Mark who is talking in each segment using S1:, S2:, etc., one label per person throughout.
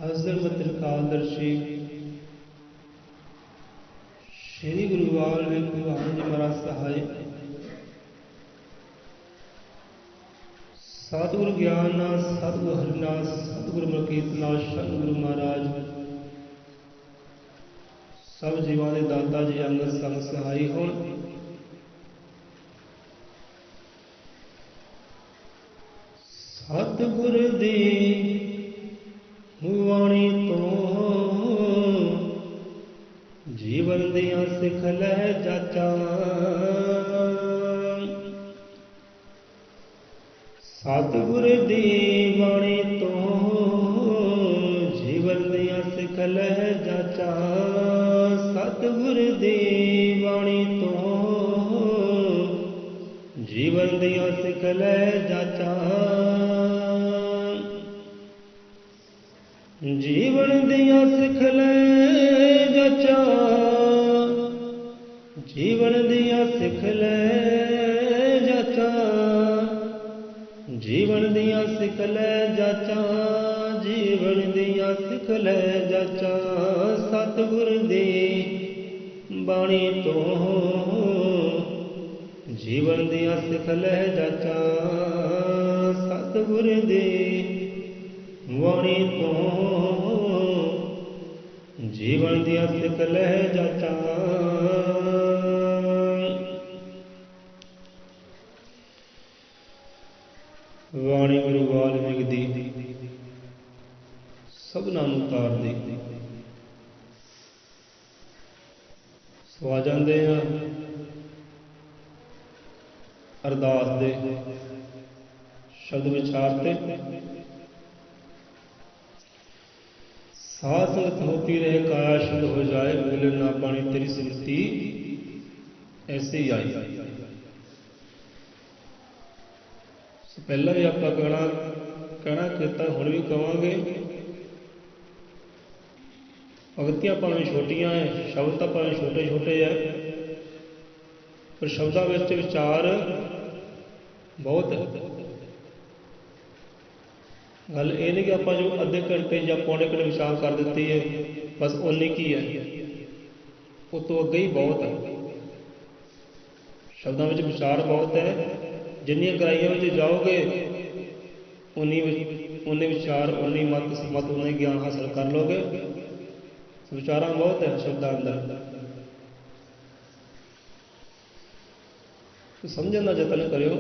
S1: हजरत त्रिकालदर्शी श्री गुरु वाल्मीकि भगवान जी महाराज सहाय। सतगुरु ज्ञाननाथ सतगुरु हरिनाथ सतगुरु मलकीतनाथ सतगुरु महाराज सब जीवां दे दाता जी अंगत संग सहाय होण। सतगुर दी वाणी तो जीवन दियां सिख लै जाचा। सतगुर दी वाणी तो जीवन दियां सिख लै जाचा। सतगुर दी वाणी तो जीवन दियां सिख लै जाचा। जीवन दियां सिख लै जाचा। जीवन दियां सिख लै जाचा। जीवन दियां सिख लै जाचा। जीवन दियां सिख लै जाचा। सतगुर दी बाणी तो जीवन दियां सिख लै जाचा। सतगुर दी वाणी तो जीवन दियां सिख लै जाचा। वाणी गुरु वाल्मीकि दी सबना नूं तार दी। सो आ जांदे आ अरदास दे शब्द विचार ते। साध संगत होती रहे काया शुद्ध हो जाए। भूले ना पानी तेरी स्मृति ऐसे ही आई। पहला भी आप कहना किता हुण भी कहांगे। भगतियां भावें छोटियां है शब्द तो भावें छोटे छोटे है पर शब्दों विच विचार बहुत है। गल ये नहीं कि आप जो अद्धे घंटे या पौने घंटे विचार कर देती है बस उन्नी की है। उस तो अगे ही बहुत है। शब्दों में विचार बहुत है। जिन्नियां गहराइयां में जाओगे उन्नी विचार उन्नी मत उन्ना ज्ञान हासिल कर लोगे। विचार बहुत है शब्दों अंदर। तो समझने का यत्न करो।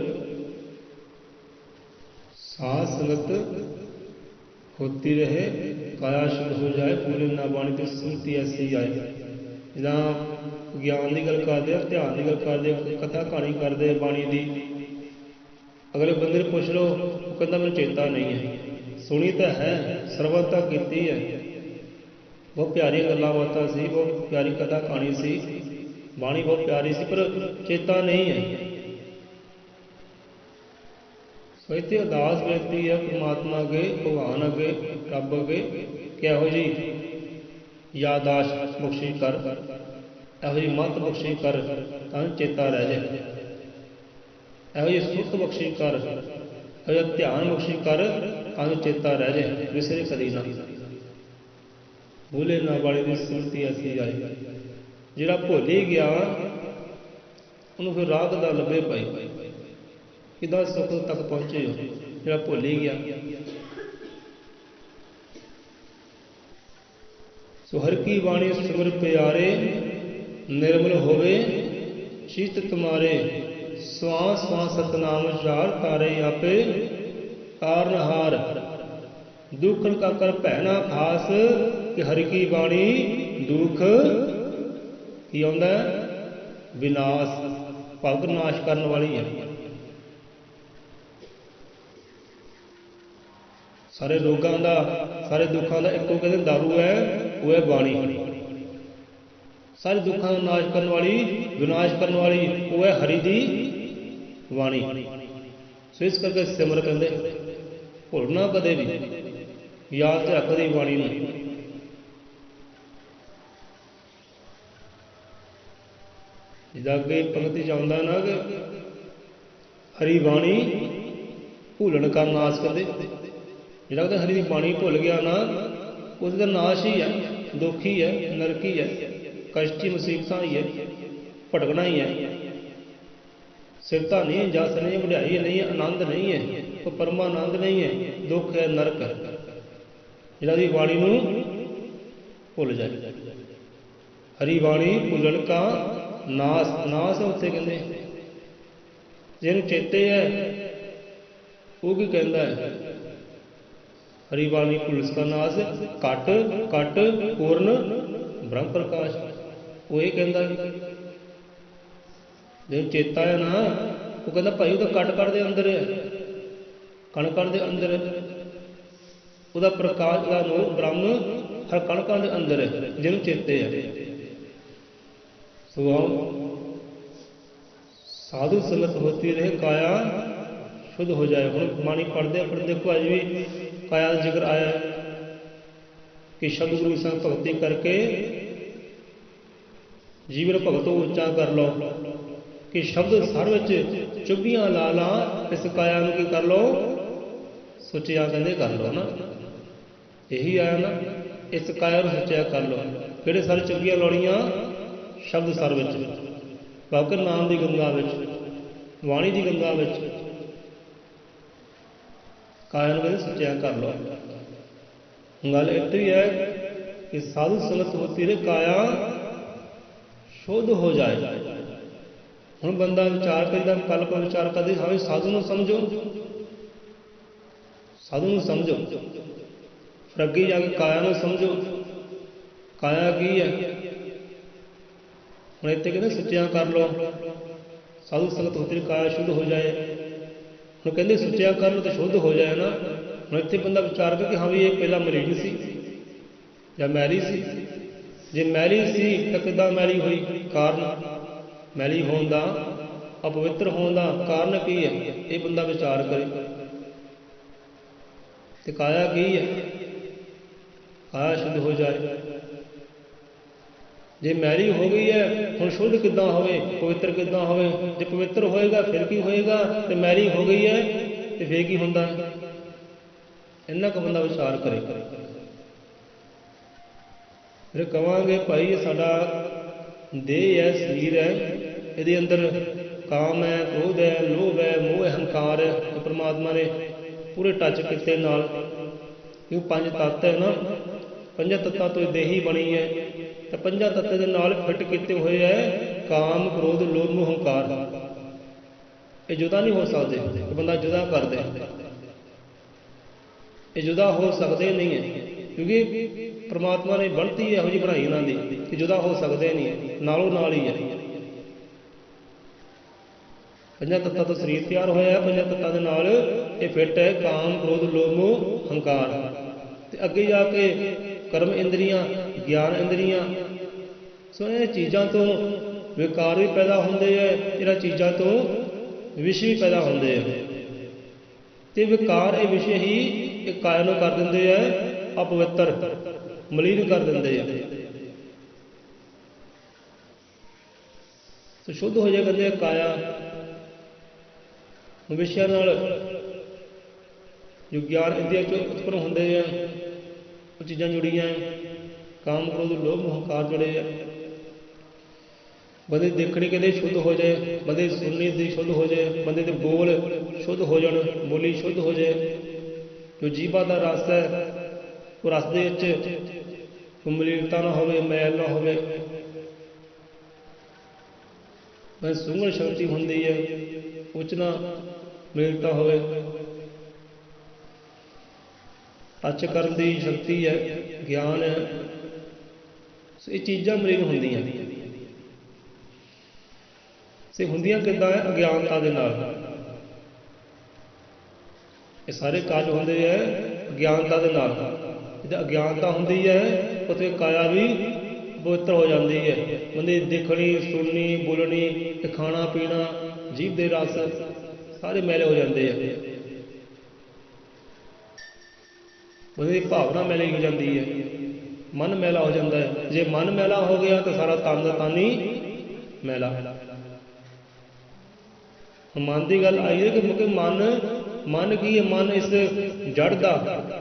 S1: साध संगत होती रहे काया शुद्ध हो जाए। पूरे ना बाणी की स्मृति ऐसी आए। जहाँ ज्ञान की गल करते ध्यान की गल करते कथा कहानी करते बाणी की अगले बंदे ने पूछ लो वो कहता मैं चेता नहीं है। सुनी तो है सरवत तो की है। बहुत प्यारी गल्लां बातां सी बहुत प्यारी कथा कहानी सी बाणी बहुत प्यारी सी पर चेता नहीं है। सो इतने अरदास बेनती है परमात्मा अगे भगवान अगे रब अगे कि यहो जी यादाश्त बख्शी कर यहो जी मत बख्शी कर तां चेता रह जाए। यहो जी सुत बख्शी कर यहो जी ध्यान बख्शी कर तां चेता रह जाए विसरे कदी ना। भूले ना वाली की स्मृति ऐसी आए। जिहड़ा भुल ही गया उन्होंने फिर राह किदां लभे पाई किदां सुख तक पहुंचे हो जिहड़ा भुल ही गया। सो हर की बाणी सिमर प्यारे निर्मल होवे चित तुम्हारे। श्वास श्वास सतनाम उचार तारे आपे तारनहार। दुखन का कर भैना खास कि हरि की बाणी दुख की आउंदा विनाश भगत नाश करने वाली है। सारे रोगों का सारे दुखों का एको कहते दारू है वो है बाणी। सारे दुखों का नाश करने वाली विनाश करने वाली वो है हरि दी वाणी। सो इस करके सिमर कहते भुलना कदे भी याद रख दी बाणी में। अगे पंक्ति च आउंदा ना कि हरी बाणी भूलन का नाश कदे। जिहड़ा हरी दी बाणी भुल गया ना उसका नाश ही है, दुख ही है, नरक ही है, कष्ट ही, मुसीबत ही है, भटकना ही है। सिरता नहीं है, जस नहीं है, वड्याई नहीं है, आनंद नहीं है, कोई परमानंद नहीं है, दुख है, नरक है। जिहड़ा दी बाणी नूं भुल जाए, हरी बाणी भुलन का नास, नास उत्थे कहंदे जिहनूं चेते है वो की कहंदा है, हरी बाणी भुलस का नास, कट कट पूर्ण ब्रह्म प्रकाश, वो ये कहंदा जो चेता है ना, वो कहता भाई वो कट कट दे अंदर है, कण कण दे अंदर है, ਉਹਦਾ प्रकाश का नूर ब्रह्म हर कणकां दे अंदर है, जिन्हों चेते है। सुभाव साधु संगत होती रहे, काया शुद्ध हो जाए। हम बाणी पढ़ते पर देखो अज भी काया का जिक्र आया कि शब्द गुरु संग भगती करके जीवन भगतों उच्चा कर लो, कि शब्द सर विच चुभियां ला ला, इस काया नूं की कर लो, सुचिया कहते कर लो ना, यही आया ना, इस काया नूं सुचिया कर लो। किहड़े सर चुभियां लाउणियां? शब्द सर विच, बाकर नाम की गंगा विच, वाणी की गंगा विच, काया नूं कहते सुचिया कर लो। गल इत्थे ही है कि साधु संगत होती रहे, काया शुद्ध हो जाए। हुण बंदा विचार करदा, कल को विचार करदे, हाँ साधु नूं समझो, साधु नूं समझो, फिर अगे जाके काया नूं समझो, काया की है। हुण इत्थे कहंदे सुचिया कर लो, साधु संगत होती काया शुद्ध हो जाए। हुण कहंदे सुचिया कर लो तो शुद्ध हो जाए ना। हुण इत्थे बंदा विचार करे कि हाँ भी ये पहला मरीन सी या मैली सी, जे मैली सी तो किद्दां मैली होई? कारण मैली होने का, अपवित्र होने का कारण की है? ये बंदा विचार करे। तो काया की है? काया शुद्ध हो जाए। जे मैली हो गई है, हुण शुद्ध किद्दां होवे, पवित्र किद्दां होवे? जे पवित्र होएगा फिर की होएगा, तो मैली हो गई है तो फिर की हुंदा है? इन्ना को बंदा विचार करे। फिर कहांगे भाई ये साडा देह है, शरीर है, ये अंदर काम है, क्रोध है, लोभ है, मोह अहंकार है, तो परमात्मा ने पूरे टच किते नाल। क्यों पंज तत्त है ना, पंजा तत्तां तो देही बनी है, तो पंजा तत्त दे नाल फिट किते हुए है काम, क्रोध, लोभ, मोह अहंकार। ये जुदा नहीं हो सकते, तो बंदा जुदा कर दे, ये जुदा हो सकते नहीं है, क्योंकि परमात्मा ने बनती इहो जी बनाई इन्हां दी कि जुदा हो सकते नहीं, नालों नाल ही है। पंजा तत्तां तो शरीर तैयार होया है, पंजा तत्तां दे नाल ये फिट है काम, क्रोध, लोभ, मोह अहंकार। ते अगे जाके कर्म इंद्रियां, ज्ञान इंद्रियां, सो इन्हां चीज़ां तो विकार भी पैदा होंदे है, इन्हां चीज़ां तो विष भी पैदा होंदे है। ते विकार ये विषय ही एक काया नूं कर दिंदे है अपवित्र, मलीन कर दिंदे है। तो शुद्ध हो जाए कहते काया। विषयां नाल जो ज्ञान इंद्रियां चों उत्पन्न होंदे है, वो चीज़ां जुड़ियां है, काम, क्रोध, लोभ, मोह अहंकार जुड़े है। बंदे देखनी कहते शुद्ध हो जाए, बंदे सुननी दी शुद्ध हो जाए, बंदे दे बोल शुद्ध हो जाए, बोली शुद्ध हो जाए। जो जीभा का रस है, वो रस दे विच मलीनता ना होवे, मैल ना होवे, सूंघण शक्ति होंदी है, उच ना मलीनता होवे, टच करन दी शक्ति है, ज्ञान है, ये चीज़ां मलीन होंदियां। से होंदियां किद्दां है? अज्ञानता दे नाल। ये सारे काज होंदे है अज्ञानता दे नाल। जिद्दां अज्ञानता होंदी है उत्थे काया भी पवित्र हो जाती है। बंदे देखनी, सुननी, बोलनी, खाना पीना, जीभ दे रस सारे मैले हो जाते हैं। बंदे की भावना मैली हो जाती है, मन मैला हो जाता है। जे मन मैला हो गया तो सारा तन दा तन ही मैला। मन की गल आई है कि मन की है? मन इस जड़ का,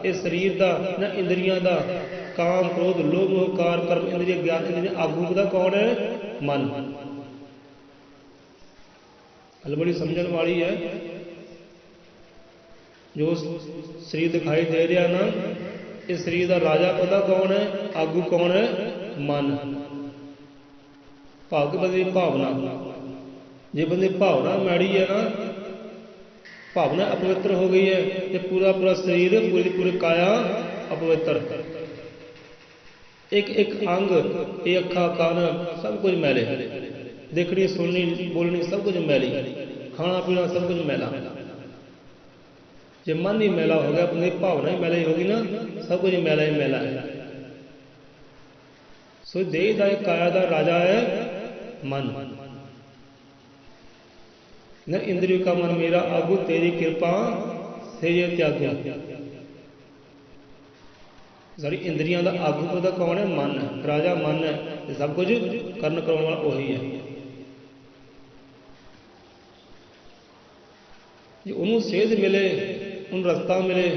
S1: इस शरीर का, ना इंद्रियां का काम क्रोध लोभ मोह कार कर्म इंद्रिय ज्ञान इंद्रिय आगू का कौन है? मन। गल बड़ी समझण वाली है। जो शरीर दिखाई दे रहा ना, इस शरीर का राजा पता कौन है? आगू कौन है? मन। भाग बंदे की भावना, जे बंदे भावना मैड़ी है ना, भावना अपवित्र हो गई है, तो पूरा पूरा शरीर पूरी पूरी काया अपवित्र। एक एक अंग, ये अखा कान सब कुछ मैले, देखनी सुननी बोलनी सब कुछ मैली, खाना पीना सब कुछ मैला। जे मन ही मैला हो गया, बंदे की भावना ही मैली होगी ना, सब कुछ मैला ही मैला है। सो देह का काया का राजा है मन। न इंद्रियों का मन मेरा आगू तेरी कृपा से ये त्यागो। सारी इंद्रियों का आगू पता कौन है? मन। राजा मन है, सब कुछ करन कराने वाला वही है। जे उन्होंने सेध मिले, उन्होंने रस्ता मिले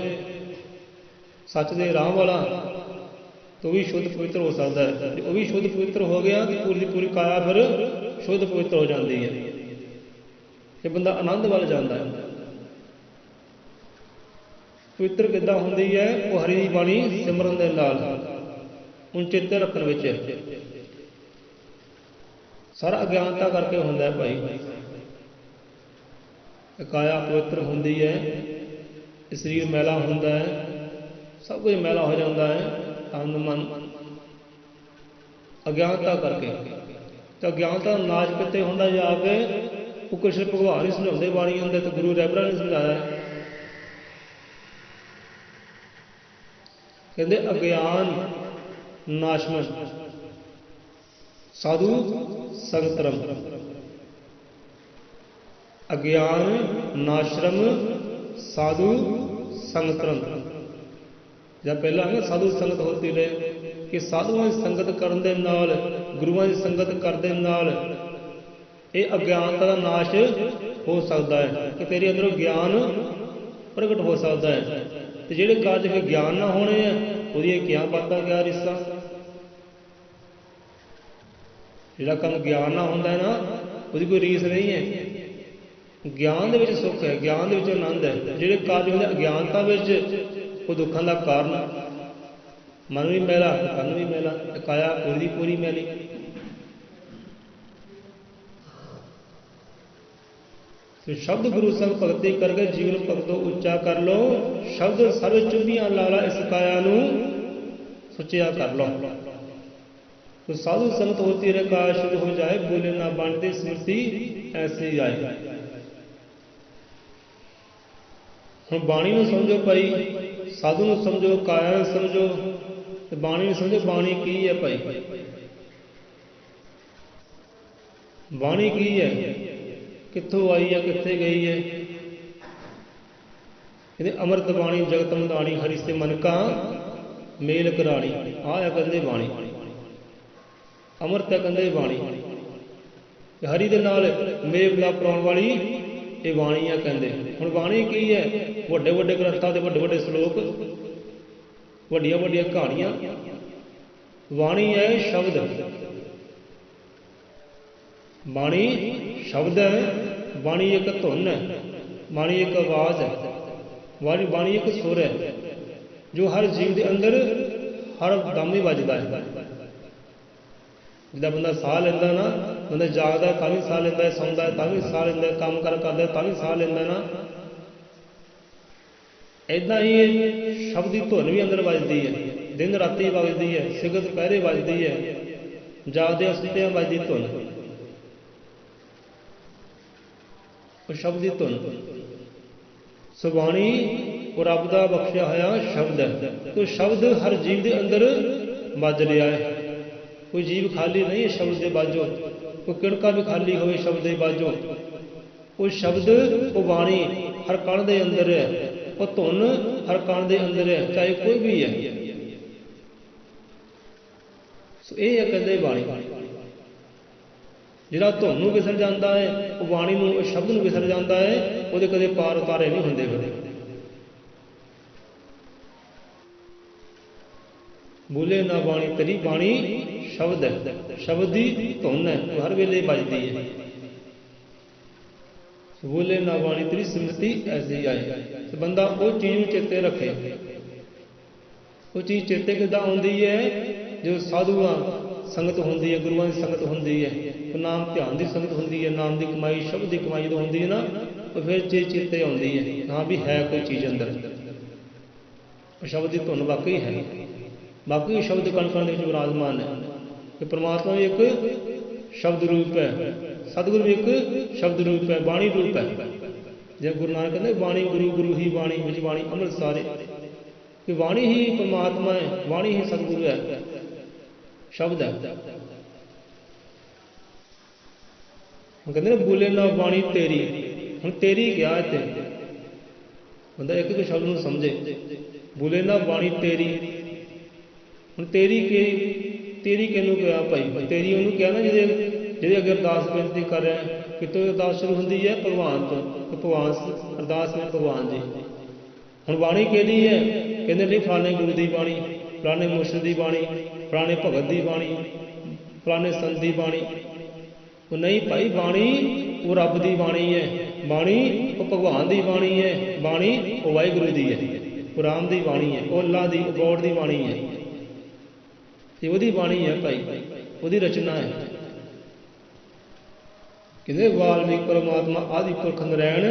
S1: सच के राह वाला, तो भी शुद्ध पवित्र हो सकता है। जो भी शुद्ध पवित्र हो गया तो पूरी पूरी काया फिर शुद्ध पवित्र हो जाती है। ये बंदा आनंद वाल जाता है। पवित्र किद्दां होंदी है? वो हरि दी बाणी सिमरन दे नाल उन चेते रखण विच, सारा अज्ञानता करके होंदा है भाई। काया पवित्र होंदी है, शरीर मैला होंदा है, सब कुछ मैला हो जाता है, तन मन अज्ञानता करके। तो अज्ञानता नाश किते होंदा जाके? वो कृष्ण भगवान ही समझाते बाणी अंदर, तो गुरु रहबरा ने समझाया है। कहते अज्ञान नाशमन साधु संगतरम। अज्ञान नाश्रम साधु संगतरम। जब पहला है ना साधु संगत होती रहे, कि साधुओं की संगत करन दे नाल, गुरुओं की संगत करने नाल ये अज्ञानता का नाश हो सकता है, कि तेरे अंदरों ज्ञान प्रगट हो सकता है। तो ਜਿਹੜੇ ਕਾਜ ਫਿਰ ਗਿਆਨ ਨਾ ਹੋਣੇ ਆ, ਉਹਦੀਆਂ ਕਿਆ ਬਾਤਾਂ ਕਿਆ ਰਿਸ਼ਤਾ। ਜਿਹੜਾ ਕੰਮ ਗਿਆਨ ਨਾ ਹੁੰਦਾ ਹੈ ਨਾ, ਉਹਦੀ ਕੋਈ ਰੀਸ ਨਹੀਂ ਹੈ। ਗਿਆਨ ਦੇ ਵਿੱਚ ਸੁੱਖ ਹੈ, ਗਿਆਨ ਦੇ ਵਿੱਚ ਆਨੰਦ ਹੈ। ਜਿਹੜੇ ਕਾਜ ਹੁੰਦੇ ਅਗਿਆਨਤਾ ਵਿੱਚ, ਉਹ ਦੁੱਖਾਂ ਦਾ ਕਾਰਨ। ਮਨ ਵੀ ਮੈਲਾ, ਤਨ ਵੀ ਮੈਲਾ, ਕਾਇਆ ਪੂਰੀ ਦੀ ਪੂਰੀ ਮੈਲੀ। शब्द गुरु संग भगती करके जीवन भगतो उच्चा कर लो। शब्द सर्व चुभियां लाला इस काया नू सुचिया कर लो। तो साधु संगत होती रहे काया शुद्ध हो जाए, बोले ना बांटते स्मृति ऐसी आए। हम बाणी नू समझो भाई, साधु नू समझो, काया नू समझो, तो बाणी नू समझो। बाणी की है भाई? बाणी की है? कित्थों आई है, कित्थे गई है? कहते अमृत बाणी जगत मदानी, हरि से मन का मेल करानी। आ है कहते बाणी, अमृत है कहते बाणी, हरि दे नाल मेल मिलाप कराउण वाली ये बाणी है कहते। हुण बाणी की है? वड्डे वड्डे ग्रंथां दे वड्डे वड्डे श्लोक, वड्डियां वड्डियां कहानियां। बाणी है शब्द, बाणी शब्द है, बाणी एक धुन है, बाणी एक आवाज़ है, बाणी एक सुर है, जो हर जीव के अंदर हर दम ही वजदा है। जिदा बंदा साह लेंदा ना, बंदा जागदा है तां भी साह लेंदा है, सौंदा है तां भी साह लेंदा है, काम कर करदा है तां भी साह लेंदा ना। इदां ही शब्द की धुन भी अंदर वजदी है, दिन राती वजदी है, सिगत पहरे वजदी है, जागदे सुत्तियां वजदी धुन, शब्द की धुन। सुबाणी और रब का बख्शिया होया शब्द है। तो शब्द हर जीव के अंदर बज रहा है। कोई जीव खाली नहीं है शब्द के बाजों, कोई किड़का भी खाली हो शब्द के बाजों। वो शब्द वो बाणी हर कण के अंदर है, वो धुन हर कण के अंदर है, चाहे कोई भी है। ये है कहते बाणी। जिहड़ा धुन नूं विसर जाता है, वो बाणी नूं शब्द नूं विसर जाता है, वो कदे पार उतारे नहीं होंदे। कदे ਬੋਲੇ ਨਾ ਬਾਣੀ ਤੇਰੀ, ਬਾਣੀ ਸ਼ਬਦ ਹੈ, ਸ਼ਬਦ ਦੀ ਧੁਨ ਹੈ, ਉਹ ਹਰ ਵੇਲੇ ਵੱਜਦੀ ਹੈ। ਬੋਲੇ ਨਾ ਬਾਣੀ ਤੇਰੀ ਸਿਮਰਤੀ ਐਸੀ ਆਏ। ਤੇ ਬੰਦਾ ਉਹ ਚੀਜ਼ ਨੂੰ ਚੇਤੇ ਰੱਖੇ। ਉਹ ਚੀਜ਼ ਚੇਤੇ ਕਿੱਦਾਂ ਆਉਂਦੀ ਹੈ? ਜੋ ਸਾਧੂਆਂ ਸੰਗਤ ਹੁੰਦੀ ਹੈ, ਗੁਰੂਆਂ ਦੀ ਸੰਗਤ ਹੁੰਦੀ ਹੈ, ਉਹ ਨਾਮ ਧਿਆਨ ਦੀ ਸੰਗਤ ਹੁੰਦੀ ਹੈ, ਨਾਮ ਦੀ ਕਮਾਈ, ਸ਼ਬਦ ਦੀ ਕਮਾਈ ਜਦੋਂ ਹੁੰਦੀ ਹੈ ਨਾ, ਉਹ ਫਿਰ ਚੀਜ਼ ਚੇਤੇ ਆਉਂਦੀ ਹੈ, ਹਾਂ ਵੀ ਹੈ ਕੋਈ ਚੀਜ਼ ਅੰਦਰ। ਉਹ ਸ਼ਬਦ ਦੀ ਧੁਨ ਵਾਕਈ ਹੈ, ਵਾਕਈ ਸ਼ਬਦ ਕਣ ਕਣ ਦੇ ਵਿੱਚ ਵਿਰਾਜਮਾਨ ਹੈ। ਕਿ ਪਰਮਾਤਮਾ ਵੀ ਇੱਕ ਸ਼ਬਦ ਰੂਪ ਹੈ, ਸਤਿਗੁਰੂ ਵੀ ਇੱਕ ਸ਼ਬਦ ਰੂਪ ਹੈ, ਬਾਣੀ ਰੂਪ ਹੈ। ਜੇ ਗੁਰੂ ਨਾਨਕ ਕਹਿੰਦੇ ਬਾਣੀ ਗੁਰੂ, ਗੁਰੂ ਹੀ ਬਾਣੀ, ਵਿੱਚ ਬਾਣੀ ਅੰਮ੍ਰਿਤ ਸਾਰੇ। ਕਿ ਬਾਣੀ ਹੀ ਪਰਮਾਤਮਾ ਹੈ, ਬਾਣੀ ਹੀ ਸਤਿਗੁਰੂ ਹੈ, ਸ਼ਬਦ ਹੈ। ਹੁਣ ਕਹਿੰਦੇ ਨੇ ਬੋਲੇ ਨਾ ਬਾਣੀ ਤੇਰੀ। ਹੁਣ ਤੇਰੀ ਕਿਹਾ ਇੱਥੇ, ਬੰਦਾ ਇੱਕ ਇੱਕ ਸ਼ਬਦ ਨੂੰ ਸਮਝੇ। ਬੋਲੇ ਨਾ ਬਾਣੀ ਤੇਰੀ। ਹੁਣ ਤੇਰੀ ਤੇਰੀ ਕਿਹਨੂੰ ਕਿਹਾ ਭਾਈ? ਤੇਰੀ ਉਹਨੂੰ ਕਿਹਾ ਨਾ ਜਿਹਦੇ ਅੱਗੇ ਅਰਦਾਸ ਬੇਨਤੀ ਕਰ ਰਿਹਾ। ਕਿਤੋਂ ਅਰਦਾਸ ਸ਼ੁਰੂ ਹੁੰਦੀ ਹੈ? ਭਗਵਾਨ ਤੋਂ। ਭਗਵਾਨ ਅਰਦਾਸ ਵਿੱਚ ਭਗਵਾਨ ਜੀ। ਹੁਣ ਬਾਣੀ ਕਿਹਦੀ ਹੈ? ਕਹਿੰਦੇ ਨਹੀਂ ਫਲਾਣੇ ਗੁਰੂ ਦੀ ਬਾਣੀ, ਫਲਾਣੇ ਮੁਰਸ਼ਿਦ ਦੀ ਬਾਣੀ, ਫਲਾਣੇ ਭਗਤ ਦੀ ਬਾਣੀ, ਫਲਾਣੇ ਸੰਤ ਦੀ ਬਾਣੀ। ਉਹ ਨਹੀਂ ਭਾਈ, ਬਾਣੀ ਉਹ ਰੱਬ ਦੀ ਬਾਣੀ ਹੈ, ਬਾਣੀ ਉਹ ਭਗਵਾਨ ਦੀ ਬਾਣੀ ਹੈ, ਬਾਣੀ ਉਹ ਵਾਹਿਗੁਰੂ ਦੀ ਹੈ, ਉਹ ਰਾਮ ਦੀ ਬਾਣੀ ਹੈ, ਉਹ ਅੱਲਾ ਦੀ, ਉਹ ਗੋਡ ਦੀ ਬਾਣੀ ਹੈ। ਇਹ ਉਹਦੀ ਬਾਣੀ ਹੈ ਭਾਈ, ਉਹਦੀ ਰਚਨਾ ਹੈ। ਕਹਿੰਦੇ ਵਾਲਮੀਕ ਪਰਮਾਤਮਾ ਆਦਿ ਪੁਰਖ ਨਰੈਣ,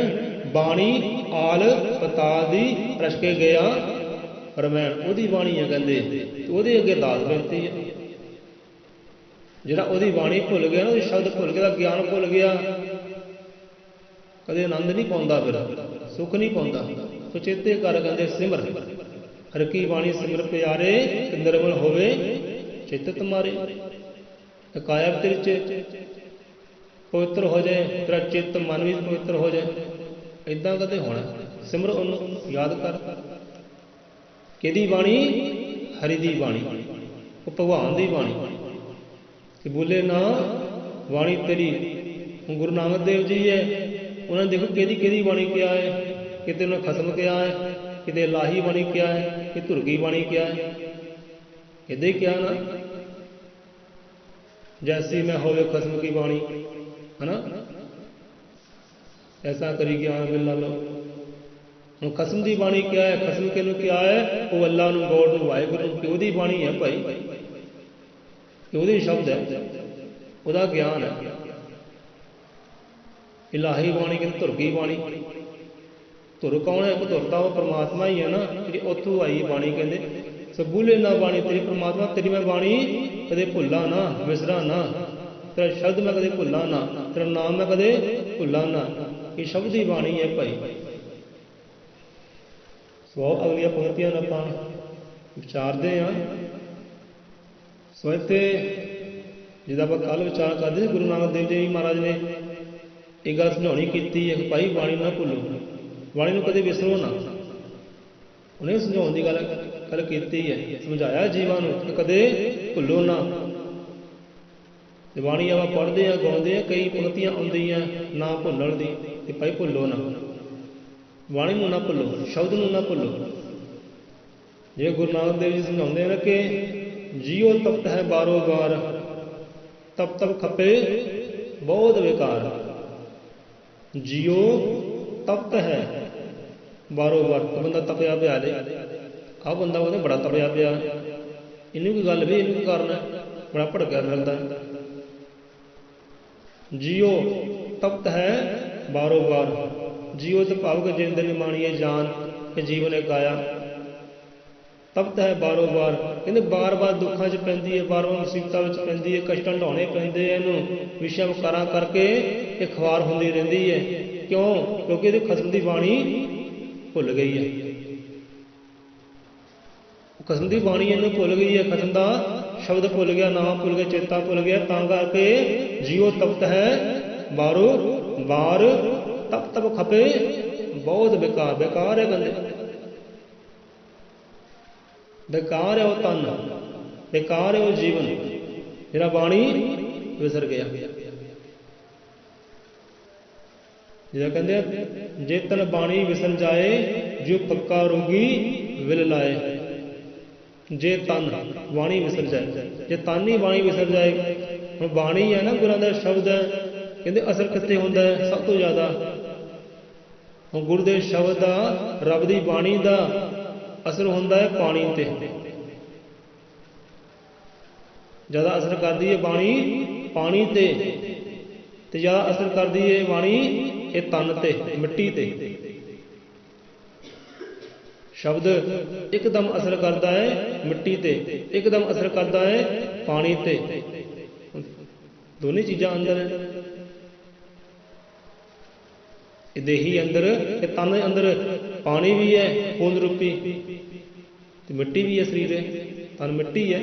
S1: ਬਾਣੀ ਆਲ ਪਤਾਲ ਦੀ ਰਚ ਕੇ ਗਿਆ ਰਮੈਣ। ਉਹਦੀ ਬਾਣੀ ਹੈ ਕਹਿੰਦੇ, ਉਹਦੇ ਅੱਗੇ ਅਰਦਾਸ ਬੇਨਤੀ ਹੈ। ਜਿਹੜਾ ਉਹਦੀ ਬਾਣੀ ਭੁੱਲ ਗਿਆ ਨਾ, ਉਹਦੇ ਸ਼ਬਦ ਭੁੱਲ ਗਿਆ, ਗਿਆਨ ਭੁੱਲ ਗਿਆ, ਕਦੇ ਆਨੰਦ ਨਹੀਂ ਪਾਉਂਦਾ, ਫਿਰ ਸੁੱਖ ਨਹੀਂ ਪਾਉਂਦਾ। ਸੋ ਚੇਤੇ ਕਰ ਕਹਿੰਦੇ ਸਿਮਰ ਹਰਿ ਕੀ ਬਾਣੀ ਸਿਮਰ ਪਿਆਰੇ, ਕਿ ਨਿਰਮਲ ਹੋਵੇ ਚਿੱਤ ਤੁਮਾਰੇ। ਕਾਇਆ ਤੇਰੇ ਚ ਪਵਿੱਤਰ ਹੋ ਜਾਏ, ਤੇਰਾ ਚਿੱਤ ਮਨ ਵੀ ਪਵਿੱਤਰ ਹੋ ਜਾਏ। ਇੱਦਾਂ ਕਦੇ ਹੋਣਾ? ਸਿਮਰ ਉਹਨੂੰ, ਯਾਦ ਕਰ। ਕਿਹਦੀ ਬਾਣੀ? ਹਰੀ ਦੀ ਬਾਣੀ, ਉਹ ਭਗਵਾਨ ਦੀ ਬਾਣੀ। ਕਿ ਬੋਲੇ ਨਾ ਬਾਣੀ ਤੇਰੀ। ਹੁਣ ਗੁਰੂ ਨਾਨਕ ਦੇਵ ਜੀ ਹੈ, ਉਹਨਾਂ ਨੇ ਦੇਖੋ ਕਿਹਦੀ ਕਿਹਦੀ ਬਾਣੀ ਕਿਹਾ ਹੈ। ਕਿਤੇ ਉਹਨੇ ਖਸਮ ਕਿਹਾ ਹੈ, ਕਿਤੇ ਲਾਹੀ ਬਾਣੀ ਕਿਹਾ ਹੈ, ਕਿ ਧੁਰਗੀ ਬਾਣੀ ਕਿਹਾ ਹੈ। ਇੱਦਾਂ ਹੀ ਕਿਹਾ ਨਾ, ਜੈਸੀ ਮੈਂ ਹੋਵੇ ਖਸਮ ਕੀ ਬਾਣੀ, ਹੈ ਨਾ, ਐਸਾ ਕਰੀ ਗਿਆਨ ਮਿਲ ਲੋ। ਹੁਣ ਖਸਮ ਦੀ ਬਾਣੀ ਕਿਹਾ ਹੈ, ਖਸਮ ਕਿਹਨੂੰ ਕਿਹਾ ਹੈ? ਉਹ ਅੱਲਾ ਨੂੰ, ਗੋਡ ਨੂੰ, ਵਾਹਿਗੁਰੂ ਨੂੰ। ਕਿ ਉਹਦੀ ਬਾਣੀ ਹੈ ਭਾਈ, ਕਿ ਉਹਦੇ ਸ਼ਬਦ ਹੈ, ਉਹਦਾ ਗਿਆਨ ਹੈ। ਇਲਾਹੀ ਬਾਣੀ ਕਹਿੰਦੇ ਧੁਰਗੀ ਬਾਣੀ। ਧੁਰ ਕੌਣ ਹੈ? ਇੱਕ ਧੁਰ ਤਾਂ ਉਹ ਪਰਮਾਤਮਾ ਹੀ ਹੈ ਨਾ, ਜਿਹੜੀ ਉੱਥੋਂ ਆਈ ਬਾਣੀ। ਕਹਿੰਦੇ ਸੋ ਬੋਲੇ ਨਾ ਬਾਣੀ ਤੇਰੀ, ਪਰਮਾਤਮਾ ਤੇਰੀ ਮੈਂ ਬਾਣੀ ਕਦੇ ਭੁੱਲਾਂ ਨਾ, ਵਿਸਰਾਂ ਨਾ। ਤੇਰਾ ਸ਼ਬਦ ਮੈਂ ਕਦੇ ਭੁੱਲਾਂ ਨਾ, ਤੇਰਾ ਨਾਮ ਮੈਂ ਕਦੇ ਭੁੱਲਾਂ ਨਾ। ਇਹ ਸ਼ਬਦ ਦੀ ਬਾਣੀ ਹੈ ਭਾਈ। ਸੋ ਅਗਲੀਆਂ ਪੰਕਤੀਆਂ ਨੂੰ ਆਪਾਂ ਵਿਚਾਰਦੇ ਹਾਂ। ਸੋ ਇੱਥੇ ਜਿਹਦਾ ਆਪਾਂ ਕੱਲ੍ਹ ਵਿਚਾਰ ਕਰਦੇ ਸੀ, ਗੁਰੂ ਨਾਨਕ ਦੇਵ ਜੀ ਮਹਾਰਾਜ ਨੇ ਇਹ ਗੱਲ ਸਮਝਾਉਣੀ ਕੀਤੀ ਹੈ ਕਿ ਭਾਈ ਬਾਣੀ ਨਾ ਭੁੱਲੋ, ਬਾਣੀ ਨੂੰ ਕਦੇ ਵਿਸਰੋ ਨਾ। ਉਹਨੇ ਸਮਝਾਉਣ ਦੀ ਗੱਲ ਕੀਤੀ ਹੈ, ਸਮਝਾਇਆ ਜੀਵਾਂ ਨੂੰ ਕਿ ਕਦੇ ਭੁੱਲੋ ਨਾ। ਤੇ ਬਾਣੀ ਆਪਾਂ ਪੜ੍ਹਦੇ ਹਾਂ, ਗਾਉਂਦੇ ਹਾਂ, ਕਈ ਪੰਕਤੀਆਂ ਆਉਂਦੀਆਂ ਨਾ ਭੁੱਲਣ ਦੀ, ਕਿ ਭਾਈ ਭੁੱਲੋ ਨਾ, ਬਾਣੀ ਨੂੰ ਨਾ ਭੁੱਲੋ, ਸ਼ਬਦ ਨੂੰ ਨਾ ਭੁੱਲੋ। ਜਿਵੇਂ ਗੁਰੂ ਨਾਨਕ ਦੇਵ ਜੀ ਸਮਝਾਉਂਦੇ ਨੇ ਕਿ ਜੀਓ ਤਪਤ ਹੈ ਬਾਰੋ ਬਾਰ, ਤਪ ਤਪ ਖਪੇ ਬਹੁਤ ਵਿਕਾਰ। ਜੀਓ ਤਪਤ ਹੈ ਬਾਰੋ ਬਾਰ, ਬੰਦਾ ਤਪਿਆ ਪਿਆ ਦੇ। ਆਹ ਬੰਦਾ ਉਹਨੇ ਬੜਾ ਤਪਿਆ ਪਿਆ, ਇਹਨੂੰ ਕੋਈ ਗੱਲ ਵੀ, ਇਹਨੂੰ ਕੀ ਕਰਨਾ, ਬੜਾ ਭੜਕਿਆ ਫਿਰਦਾ। ਜੀਓ ਤਪਤ ਹੈ ਬਾਰੋ ਬਾਰ, ਜੀਓ ਤੇ ਭਾਵ ਜਿੰਦ ਨੇ ਮਾਣੀਏ ਜਾਨ, ਕਿ ਜੀਵ ਨੇ ਗਾਇਆ। ਤਪਤ ਹੈ ਬਾਰੋ ਬਾਰ, ਕਹਿੰਦੇ ਬਾਰ ਬਾਰ ਦੁੱਖਾਂ 'ਚ ਪੈਂਦੀ ਹੈ, ਬਾਰ ਬਾਰ ਮੁਸੀਬਤਾਂ ਵਿੱਚ ਪੈਂਦੀ ਹੈ, ਕਸ਼ਟ ਢਾਉਣੇ ਪੈਂਦੇ ਹੈ ਇਹਨੂੰ, ਵਿਸ਼ਾ ਵਿਕਾਰਾਂ ਕਰਕੇ ਇਹ ਖਵਾਰ ਹੁੰਦੀ ਰਹਿੰਦੀ ਹੈ। ਕਿਉਂ? ਕਿਉਂਕਿ ਇਹਦੇ ਖਸਮ ਦੀ ਬਾਣੀ ਭੁੱਲ ਗਈ ਹੈ। ਖਸਮ ਦੀ ਬਾਣੀ ਇਹਨੂੰ ਭੁੱਲ ਗਈ ਹੈ, ਖਸਮ ਦਾ ਸ਼ਬਦ ਭੁੱਲ ਗਿਆ, ਨਾਮ ਭੁੱਲ ਗਿਆ, ਚੇਤਾ ਭੁੱਲ ਗਿਆ। ਤਾਂ ਕਰਕੇ ਜੀਓ ਤਪਤ ਹੈ ਬਾਰੋ ਬਾਰ, ਤਪ ਤਪ ਖਪੇ ਬਹੁਤ ਬੇਕਾਰ। ਬੇਕਾਰ ਹੈ ਬੰਦੇ, ਬੇਕਾਰ ਹੈ ਉਹ ਤਨ, ਬੇਕਾਰ ਹੈ ਉਹ ਜੀਵਨ ਜਿਹੜਾ ਬਾਣੀ ਵਿਸਰ ਗਿਆ। ਜਿਹੜਾ ਕਹਿੰਦੇ ਜੇ ਤਨ ਬਾਣੀ ਵਿਸਰ ਜਾਏ, ਜੋ ਪੱਕਾ ਰੋਗੀ ਵਿਲ ਲਾਏ। ਜੇ ਤਨ ਬਾਣੀ ਵਿਸਰ ਜਾਏ, ਜੇ ਤਨ ਹੀ ਬਾਣੀ ਵਿਸਰ ਜਾਏ। ਹੁਣ ਬਾਣੀ ਹੈ ਨਾ, ਗੁਰਾਂ ਦਾ ਸ਼ਬਦ ਹੈ, ਕਹਿੰਦੇ ਅਸਰ ਕਿੱਥੇ ਹੁੰਦਾ ਹੈ ਸਭ ਤੋਂ ਜ਼ਿਆਦਾ? ਹੁਣ ਗੁਰੂ ਦੇ ਸ਼ਬਦ ਦਾ, ਰੱਬ ਦੀ ਬਾਣੀ ਦਾ ਅਸਰ ਹੁੰਦਾ ਹੈ ਪਾਣੀ ਤੇ। ਜ਼ਿਆਦਾ ਅਸਰ ਕਰਦੀ ਹੈ ਬਾਣੀ ਪਾਣੀ ਤੇ ਜ਼ਿਆਦਾ ਅਸਰ ਕਰਦੀ ਹੈ ਬਾਣੀ ਇਹ ਤਨ ਤੇ, ਮਿੱਟੀ ਤੇ। ਸ਼ਬਦ ਇੱਕਦਮ ਅਸਰ ਕਰਦਾ ਹੈ ਮਿੱਟੀ ਤੇ, ਇੱਕਦਮ ਅਸਰ ਕਰਦਾ ਹੈ ਪਾਣੀ ਤੇ। ਦੋਨੇ ਚੀਜ਼ਾਂ ਅੰਦਰ ਹੈ, ਇਹ ਦੇਹੀ ਅੰਦਰ, ਇਹ ਤਨ ਅੰਦਰ ਪਾਣੀ ਵੀ ਹੈ ਹੋਂਦ ਰੂਪੀ, ਤੇ ਮਿੱਟੀ ਵੀ ਹੈ ਸਰੀਰ ਹੈ, ਤਨ ਮਿੱਟੀ ਹੈ।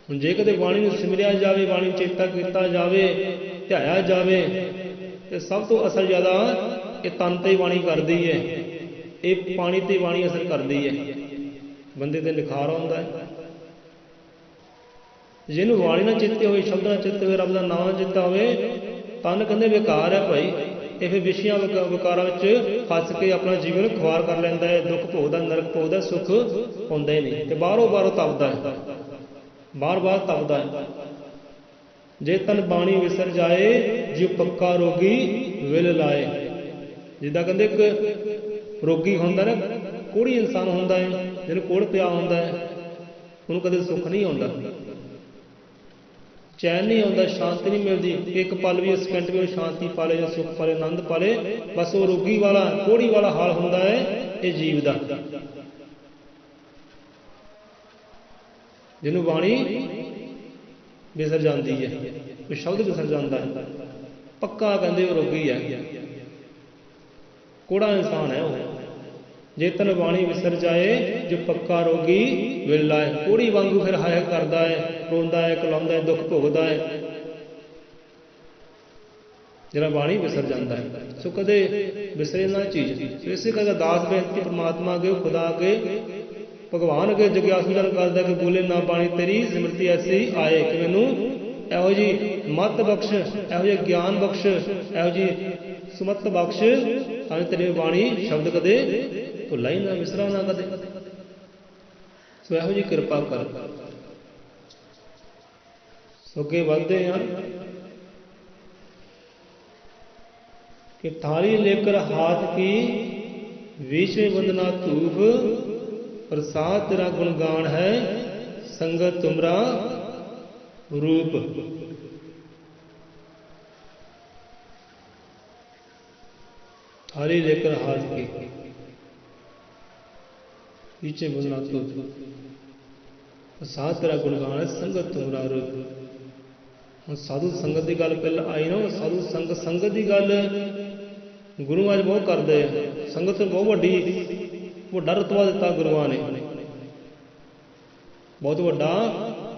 S1: ਹੁਣ ਜੇ ਕਦੇ ਬਾਣੀ ਨੂੰ ਸਿਮਰਿਆ ਜਾਵੇ, ਬਾਣੀ ਨੂੰ ਚੇਤਾ ਕੀਤਾ ਜਾਵੇ, ਧਿਆਇਆ ਜਾਵੇ, ਤੇ ਸਭ ਤੋਂ ਅਸਰ ਜ਼ਿਆਦਾ ਇਹ ਤਨ ਤੇ ਬਾਣੀ ਕਰਦੀ ਹੈ, ਇਹ ਪਾਣੀ ਤੇ ਬਾਣੀ ਅਸਰ ਕਰਦੀ ਹੈ। ਬੰਦੇ ਤੇ ਨਿਖਾਰ ਆਉਂਦਾ ਹੈ। ਜਿਹਨੂੰ ਬਾਣੀ ਨਾਲ ਚਿੱਤੇ ਹੋਵੇ, ਸ਼ਬਦ ਨਾਲ ਚਿੱਤੇ ਹੋਵੇ, ਰੱਬ ਦਾ ਨਾਮ ਚਿੱਤਾ ਹੋਵੇ, ਤਨ ਕਹਿੰਦੇ ਬੇਕਾਰ ਹੈ ਭਾਈ। ਇਹ ਫਿਰ ਵਿਸ਼ਿਆਂ ਵਿਕਾਰਾਂ ਵਿੱਚ ਫਸ ਕੇ ਆਪਣਾ ਜੀਵਨ ਖੁਆਰ ਕਰ ਲੈਂਦਾ ਹੈ, ਦੁੱਖ ਭੋਗਦਾ, ਨਰਕ ਭੋਗਦਾ, ਸੁੱਖ ਹੁੰਦਾ ਹੀ ਨਹੀਂ, ਤੇ ਬਾਹਰੋਂ ਤਪਦਾ ਹੈ, ਬਾਰ ਤਪਦਾ ਹੈ। ਜੇ ਤਨ ਬਾਣੀ ਵਿਸਰ ਜਾਏ, ਜਿਉ ਪੱਕਾ ਰੋਗੀ ਵਿਲ ਲਾਏ। ਜਿੱਦਾਂ ਕਹਿੰਦੇ ਇੱਕ ਰੋਗੀ ਹੁੰਦਾ ਨਾ, ਕੋਹੜੀ ਇਨਸਾਨ ਹੁੰਦਾ ਹੈ, ਜਿਹਨੂੰ ਕੋਹੜ ਪਿਆ ਹੁੰਦਾ ਹੈ, ਉਹਨੂੰ ਕਦੇ ਸੁੱਖ ਨਹੀਂ ਆਉਂਦਾ, ਚੈਨ ਨਹੀਂ ਆਉਂਦਾ, ਸ਼ਾਂਤੀ ਨਹੀਂ ਮਿਲਦੀ। ਇੱਕ ਪਲ ਵੀ, ਸਕਿੰਟ ਵੀ ਸ਼ਾਂਤੀ ਪਾ ਲੇ ਜਾਂ ਸੁੱਖ ਪਾ ਲੇ, ਆਨੰਦ ਪਾ ਲੇ, ਬਸ ਉਹ ਰੋਗੀ ਵਾਲਾ, ਕੋਹੜੀ ਵਾਲਾ ਹਾਲ ਹੁੰਦਾ ਹੈ ਇਹ ਜੀਵ ਦਾ। ਜਿਹਨੂੰ ਬਾਣੀ ਵਿਸਰ ਜਾਂਦੀ ਹੈ, ਕੋਈ ਸ਼ਬਦ ਵਿਸਰ ਜਾਂਦਾ ਹੈ, ਪੱਕਾ ਕਹਿੰਦੇ ਉਹ ਰੋਗੀ ਹੈ, ਕੋਹੜਾ ਇਨਸਾਨ ਹੈ ਉਹ। ਜੇ ਤਨ ਬਾਣੀ ਵਿਸਰ ਜਾਏ, ਜੋ ਪੱਕਾ ਰੋਗੀ ਵਿਲ ਲਾਏ। ਕੋਹੜੀ ਵਾਂਗੂ ਫਿਰ ਹਾਇ ਕਰਦਾ ਹੈ, ਰੋਂਦਾ ਹੈ, ਕਲਾਉਂਦਾ ਹੈ, ਦੁੱਖ ਭੋਗਦਾ ਹੈ, ਜਿਹੜਾ ਬਾਣੀ ਵਿਸਰ ਜਾਂਦਾ ਹੈ। ਸੋ ਕਦੇ ਵਿਸਰੇ ਨਾ ਚੀਜ਼। ਇਸੇ ਕਰਕੇ ਦਾਸ ਬੇਨਤੀ ਪਰਮਾਤਮਾ ਅੱਗੇ, ਖੁਦਾ ਅੱਗੇ, ਭਗਵਾਨ ਅੱਗੇ ਜਗਿਆਸੂ ਜਨ ਕਰਦਾ ਕਿ ਬੋਲੇ ਨਾ ਬਾਣੀ ਤੇਰੀ ਸਿਮਰਤੀ ਐਸੀ ਆਏ, ਕਿ ਮੈਨੂੰ ਇਹੋ ਜਿਹੀ ਮੱਤ ਬਖਸ਼, ਇਹੋ ਜਿਹਾ ਗਿਆਨ ਬਖਸ਼, ਇਹੋ ਜਿਹੀ ਸੁਮੱਤ ਬਖਸ਼, ਤਾਂ ਤੇਰੀ ਬਾਣੀ ਸ਼ਬਦ ਕਦੇ ਭੁੱਲਾ ਹੀ ਨਾ, ਵਿਸਰਾ ਨਾ ਕਦੇ। ਸੋ ਇਹੋ ਜਿਹੀ ਕਿਰਪਾ ਕਰ। ਸੋ ਅੱਗੇ ਵੱਧਦੇ ਹਾਂ कि थाली लेकर हाथ की बीच में वंदना धूप, प्रसाद तेरा गुणगान है, संगत तुमरा रूप। थाली लेकर हाथ की बीच में वंदना धूप, प्रसाद तेरा गुणगान है, संगत तुमरा रूप। ਹੁਣ ਸਾਧੂ ਸੰਗਤ ਦੀ ਗੱਲ ਪਹਿਲਾਂ ਆਈ ਨਾ, ਸਾਧੂ ਸੰਗਤ ਦੀ ਗੱਲ ਗੁਰੂ ਅੱਜ ਬਹੁਤ ਕਰਦੇ ਆ। ਸੰਗਤ ਨੂੰ ਬਹੁਤ ਵੱਡਾ ਰੁਤਬਾ ਦਿੱਤਾ ਗੁਰੂਆਂ ਨੇ, ਬਹੁਤ ਵੱਡਾ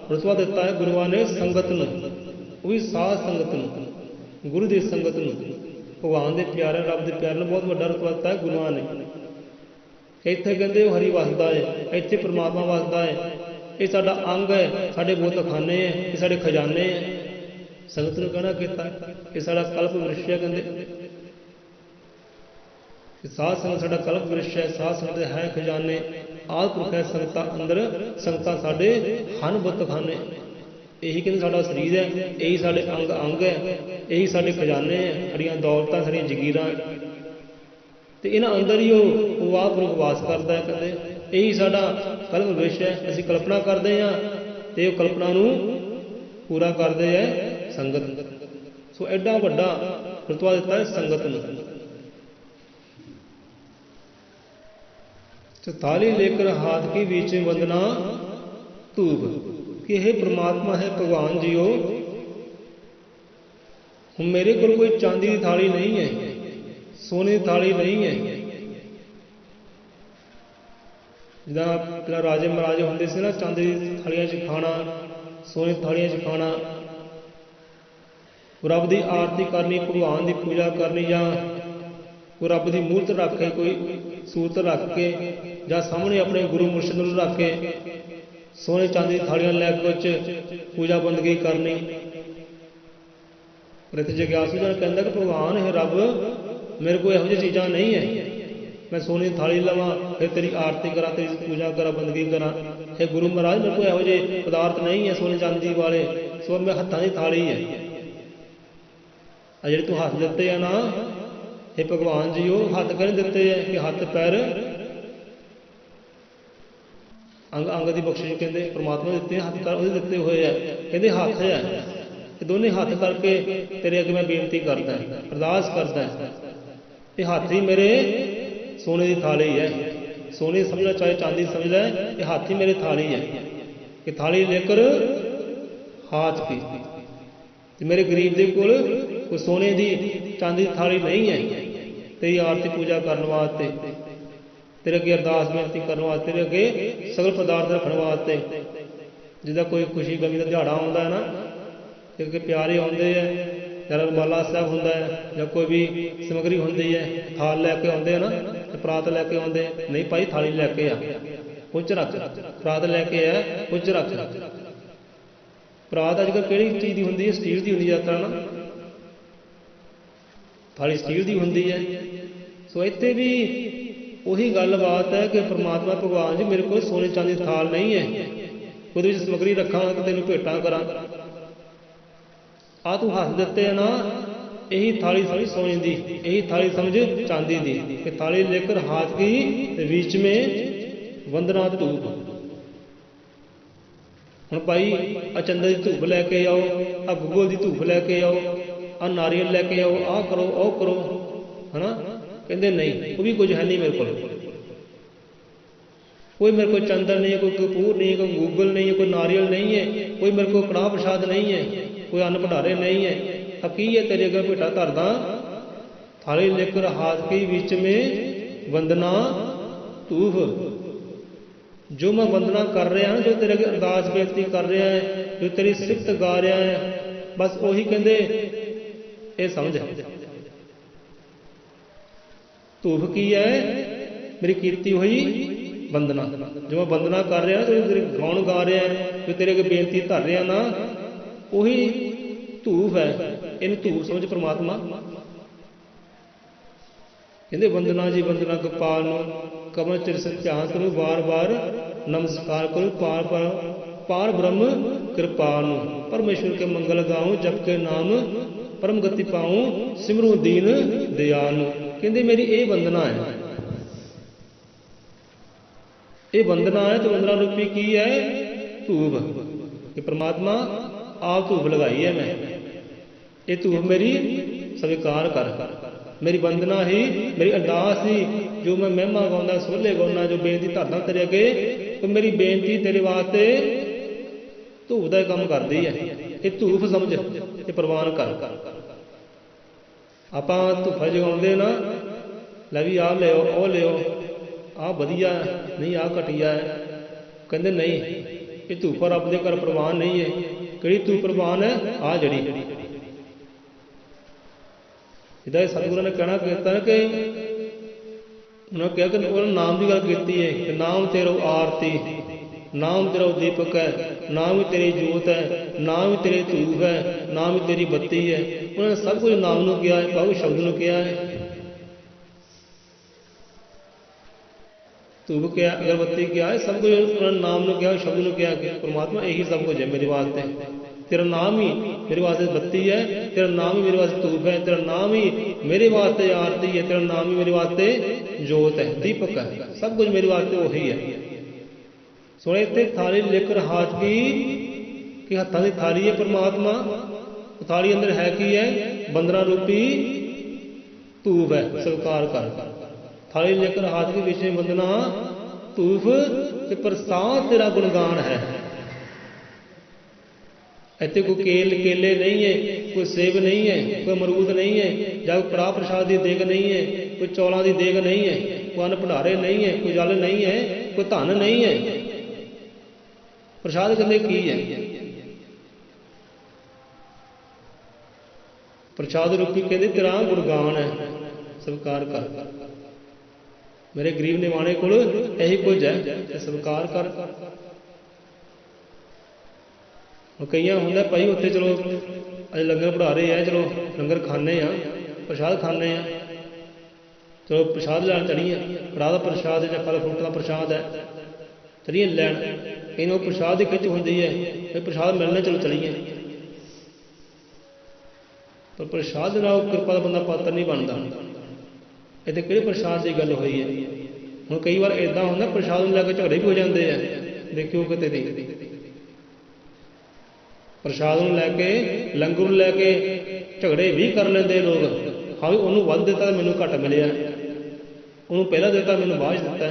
S1: ਰੁਤਬਾ ਦਿੱਤਾ ਹੈ ਗੁਰੂਆਂ ਨੇ ਸੰਗਤ ਨੂੰ, ਉਹ ਵੀ ਸਾਧ ਸੰਗਤ ਨੂੰ, ਗੁਰੂ ਦੀ ਸੰਗਤ ਨੂੰ, ਭਗਵਾਨ ਦੇ ਪਿਆਰੇ, ਰੱਬ ਦੇ ਪਿਆਰੇ ਨੂੰ ਬਹੁਤ ਵੱਡਾ ਰੁਤਬਾ ਦਿੱਤਾ ਹੈ ਗੁਰੂਆਂ ਨੇ। ਇੱਥੇ ਕਹਿੰਦੇ ਉਹ ਹਰੀ ਵਸਦਾ ਹੈ, ਇੱਥੇ ਪਰਮਾਤਮਾ ਵਸਦਾ ਹੈ, ਇਹ ਸਾਡਾ ਅੰਗ ਹੈ, ਸਾਡੇ ਬੋਤਖਾਨੇ ਹੈ, ਇਹ ਸਾਡੇ ਖਜ਼ਾਨੇ ਹੈ। ਸੰਗਤ ਨੂੰ ਕਹਿਣਾ ਕੀਤਾ ਇਹ ਸਾਡਾ ਕਲਪ ਵ੍ਰਿਸ਼ ਹੈ, ਕਹਿੰਦੇ ਸਾਧ ਸੰਗਤ ਸਾਡਾ ਕਲਪ ਵ੍ਰਿਸ਼ ਹੈ, ਸਾਧ ਸੰਗਤ ਹੈ ਖਜ਼ਾਨੇ, ਆਦਿ ਪੁਰਖ ਹੈ ਸੰਗਤਾਂ ਅੰਦਰ, ਸੰਗਤਾਂ ਸਾਡੇ ਹਨ ਬੁੱਤਖਾਨੇ। ਇਹੀ ਕਹਿੰਦੇ ਸਾਡਾ ਸਰੀਰ ਹੈ, ਇਹੀ ਸਾਡੇ ਅੰਗ ਹੈ, ਇਹੀ ਸਾਡੇ ਖਜ਼ਾਨੇ ਹੈ, ਸਾਡੀਆਂ ਦੌਲਤਾਂ, ਸਾਡੀਆਂ ਜਗੀਰਾਂ, ਤੇ ਇਹਨਾਂ ਅੰਦਰ ਹੀ ਉਹ ਵਾਹਿਗੁਰੂ ਵਾਸ ਕਰਦਾ ਹੈ। ਕਹਿੰਦੇ ਇਹੀ ਸਾਡਾ ਕਲਪ ਵ੍ਰਿਸ਼ ਹੈ, ਅਸੀਂ ਕਲਪਨਾ ਕਰਦੇ ਹਾਂ ਤੇ ਉਹ ਕਲਪਨਾ ਨੂੰ ਪੂਰਾ ਕਰਦੇ ਹੈ ਸੰਗਤ। ਸੋ ਐਡਾ ਵੱਡਾ ਰੁਤਬਾ ਦਿੱਤਾ ਹੈ ਸੰਗਤ ਨੂੰ। थाली लेकर हाथ के बीच में वंदना धूप, कि हे परमात्मा है भगवान जीओ, ਹੁਣ ਮੇਰੇ ਕੋਲ ਕੋਈ ਚਾਂਦੀ ਦੀ ਥਾਲੀ ਨਹੀਂ ਹੈ, ਸੋਨੇ ਦੀ ਥਾਲੀ ਨਹੀਂ ਹੈ। ਜਿੱਦਾਂ ਪਹਿਲਾਂ ਰਾਜੇ ਮਹਾਰਾਜੇ ਹੁੰਦੇ ਸੀ ਨਾ, ਚਾਂਦੀ ਦੀ ਥਾਲੀਆਂ 'ਚ ਖਾਣਾ, ਸੋਨੇ ਦੀ ਥਾਲੀਆਂ 'ਚ ਖਾਣਾ, ਰੱਬ ਦੀ ਆਰਤੀ ਕਰਨੀ, ਭਗਵਾਨ ਦੀ ਪੂਜਾ ਕਰਨੀ, ਜਾਂ ਕੋਈ ਰੱਬ ਦੀ ਮੂਰਤ ਰੱਖ ਕੇ, ਕੋਈ ਸੂਰਤ ਰੱਖ ਕੇ, ਜਾਂ ਸਾਹਮਣੇ ਆਪਣੇ ਗੁਰੂ ਮੁਰਸ਼ਿਦ ਨੂੰ ਰੱਖ ਕੇ ਸੋਨੇ ਚਾਂਦੀ ਦੀ ਥਾਲੀਆਂ ਲੈ ਕੇ ਕੁਝ ਪੂਜਾ ਬੰਦਗੀ ਕਰਨੀ। ਪਰ ਇੱਥੇ ਜਗਿਆਸੂ ਜਨ ਕਹਿੰਦਾ ਕਿ ਭਗਵਾਨ ਹੈ, ਰੱਬ, ਮੇਰੇ ਕੋਲ ਇਹੋ ਜਿਹੀ ਚੀਜ਼ਾਂ ਨਹੀਂ ਹੈ। मैं सोने की थाली लवां फिर तेरी आरती करा, तेरी पूजा करा, बंदगी करा। हे गुरु महाराज मेरे को यहो ਜਿਹੇ पदार्थ नहीं है सोने चांदी वाले, सो मैं हत्थां की थाली है। आ ਜਿਹੜੇ तू हथ दिते है ना, हे भगवान जी वो हथ कहने दिते है कि हथ पैर अंग अंग की बख्शिश कहते परमात्मा दिते हथ पैर वो दिते हुए है, कहते हथ है दोनों हाथ करके तेरे अगे मैं बेनती करदा अरदास करदा ये हाथ ही मेरे सोने की थाली है। सोने समझना चाहे चांदी समझ ले, ये हाथ ही मेरी थाली है कि थाली लेकर हाथ की। मेरे गरीब के कोल कोई सोने की चांदी की थाली नहीं है तेरी आरती पूजा करने वास्ते, तेरे अगे अरदास बेनती करने वास्ते, तेरे अगे सगल पदार्थ रखने वास्ते। जिदा कोई खुशी गमी का दिहाड़ा आता है ना, क्योंकि प्यारे आते हैं या रंगवाला साहब होंगे या कोई भी समग्री होंगी है, थाल लैके आते हैं ना, परात लैके आते नहीं भाई थाली लैके आ कुछ रख, परात लैके आ कुछ रख। परात अजकल किहड़ी चीज़ की होंगी है, स्टील की होंगी ज़्यादातर ना, थाली स्टील की होंगी है। सो इत्थे भी उही गलबात है कि परमात्मा भगवान जी मेरे को सोने चांदी थाल नहीं है, वो समग्री रखा तो तेन भेटा करा। आ तू हथ दिते है ना, यही थाली समझ सोने की, यही थाली समझ चांदी की कि थाली लेकर हाथ की बीच में वंदना धूप। हुण भाई आ चंदन की धूप लैके आओ, आ गुगल की धूप लैके आओ, आ नारियल लैके आओ, आ करो ओ करो, है ना। कहते नहीं वो भी कुछ है नहीं मेरे को, कोई मेरे को चंदन नहीं है, कोई कपूर नहीं है, कोई गूगल नहीं है, कोई नारियल नहीं है, कोई मेरे को कड़ाह प्रसाद नहीं है, कोई अन्न भंडारे नहीं है। अब की है तेरे अगर बेटा धरदा थाली लेकर हाथ के बीच में वंदना धूफ। जो मैं वंदना कर रहा, जो तेरे अगे अरदास बेनती कर रहा है, जो तेरी सिफत गा रहा है, बस उही कहते ये समझ। धूफ की है मेरी कीती हुई वंदना, जो मैं वंदना कर रहा, जो तेरे गौण गा रहा है, जो तेरे अगे बेनती धर रहा ना, उही धूफ है। इन धूफ समझ परमात्मा कहते वंदना जी वंदना गोपाल कमल चिर से ध्यान करो, बार बार नमस्कार करो, पार पार पार ब्रह्म कृपाल परमेश्वर के मंगल गाऊं, जप के नाम परम गति पाऊं, सिमरू दीन दयाल। कहते मेरी ये वंदना है, ये वंदना है। तो वंदना रूपी की है धूप, कि परमात्मा आप धूप लगाई है, मैं ये धूप मेरी स्वीकार कर। मेरी वंदना ही मेरी अरदास ही, जो मैं महिमा गाँदा सोले गाँदा, जो बेनती धरदा तेरे अगे, तो मेरी बेनती तेरे वास्ते धूप का काम करती है। ये धूप समझ ये प्रवान कर। आप धूफा जगाते ना, लै भी आ लियो ओ लियो, आ वधिया नहीं आ घटिया है, कहते नहीं ये धूप रब के घर प्रवान नहीं है। कि धूप प्रवान है आ जड़ी इदा सतगुरु ने कहना कहता है कि उन्होंने कहा कि उन्होंने नाम की गल की है कि नाम तेरो आरती, नाम तेरा दीपक है, नाम ही तेरी जोत है, नाम ही तेरे धूप है, नाम ही तेरी बत्ती है। उन्होंने सब कुछ नाम को किया है, बहु शब्द को किया है। धूप क्या अगरबत्ती क्या है, सब कुछ उन्होंने नाम को किया, शब्द को किया कि परमात्मा यही सब कुछ है मेरे वास्ते। तेरा नाम ही मेरे वास्ते बत्ती है, तेरा नाम ही मेरे वास्ते धूप है, तेरा नाम ही मेरे वास्ते आरती है, तेरा नाम ही मेरे वास्ते जोत है, दीपक है, सब कुछ मेरे वास्ते वही है। सुने इतने थाली लेकर हाथ की हत्था की थाली है परमात्मा, थाली अंदर है की है बंदना रूपी धूप है, स्वीकार कर। थाली लेकर हाथ के बीच में वंदना धूप ते प्रसाद तेरा गुणगान है। इतने कोई केले नहीं है, कोई सेब नहीं है, कोई अमरूद नहीं है, या कोई कड़ाह प्रसाद की देग नहीं है, कोई चौलों की देग नहीं है, कोई अन्न भंडारे नहीं है, कोई जल नहीं है, कोई धन नहीं है। प्रसाद कहते की है? प्रसाद रूपी कहते तेरा गुणगान है, स्वीकार कर। मेरे गरीब निवाणे को यही कुछ है, स्वीकार कर। कई होंगे भाई उत्थे चलो अज लंगर बढ़ा रहे हैं, चलो लंगर खाने प्रसाद खाने चलो प्रसाद लैन चढ़िए, कड़ाह का प्रसाद है या फल फ्रूट का प्रसाद है, चलिए लैन। कहीं प्रसाद की खिच होंगी है, फिर प्रसाद मिलने चलो चलिए, पर प्रसाद ना कृपा का बंदा पात्र नहीं बनता। इतने कि प्रसाद की गल हुई है। हम कई बार इदा होंगे प्रसाद में लैके झगड़े भी हो जाते हैं, देखियो कितने दी प्रसाद में लैके लंगर लैके झगड़े भी कर लेंगे लोग। हाँ भी उन्होंने वध दिता मैनू घट मिले, उन्होंने पहला दिता मैनू बाद दिता,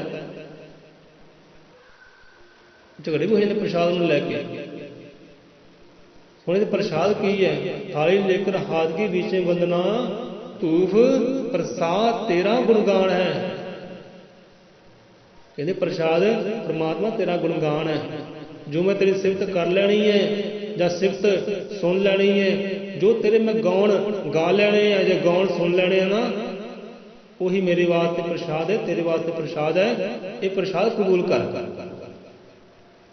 S1: झगड़े भी हो जाते प्रसाद में लैके। ਹੁਣ ਇਹ ਪ੍ਰਸ਼ਾਦ ਕੀ ਹੈ? थाली लेकर हाथ के बीच में वंदना, धूफ प्रसाद तेरा गुणगान है। कहते प्रसाद परमात्मा तेरा गुणगान है, जो मैं तेरी सिफत कर लेनी है या सिफत सुन लेनी है, जो तेरे मैं गौण गा लेने हैं या गौण सुन लेने हैं ना, वही मेरे वास्ते प्रसाद है, तेरे वास्ते प्रसाद है। ये प्रसाद कबूल कर।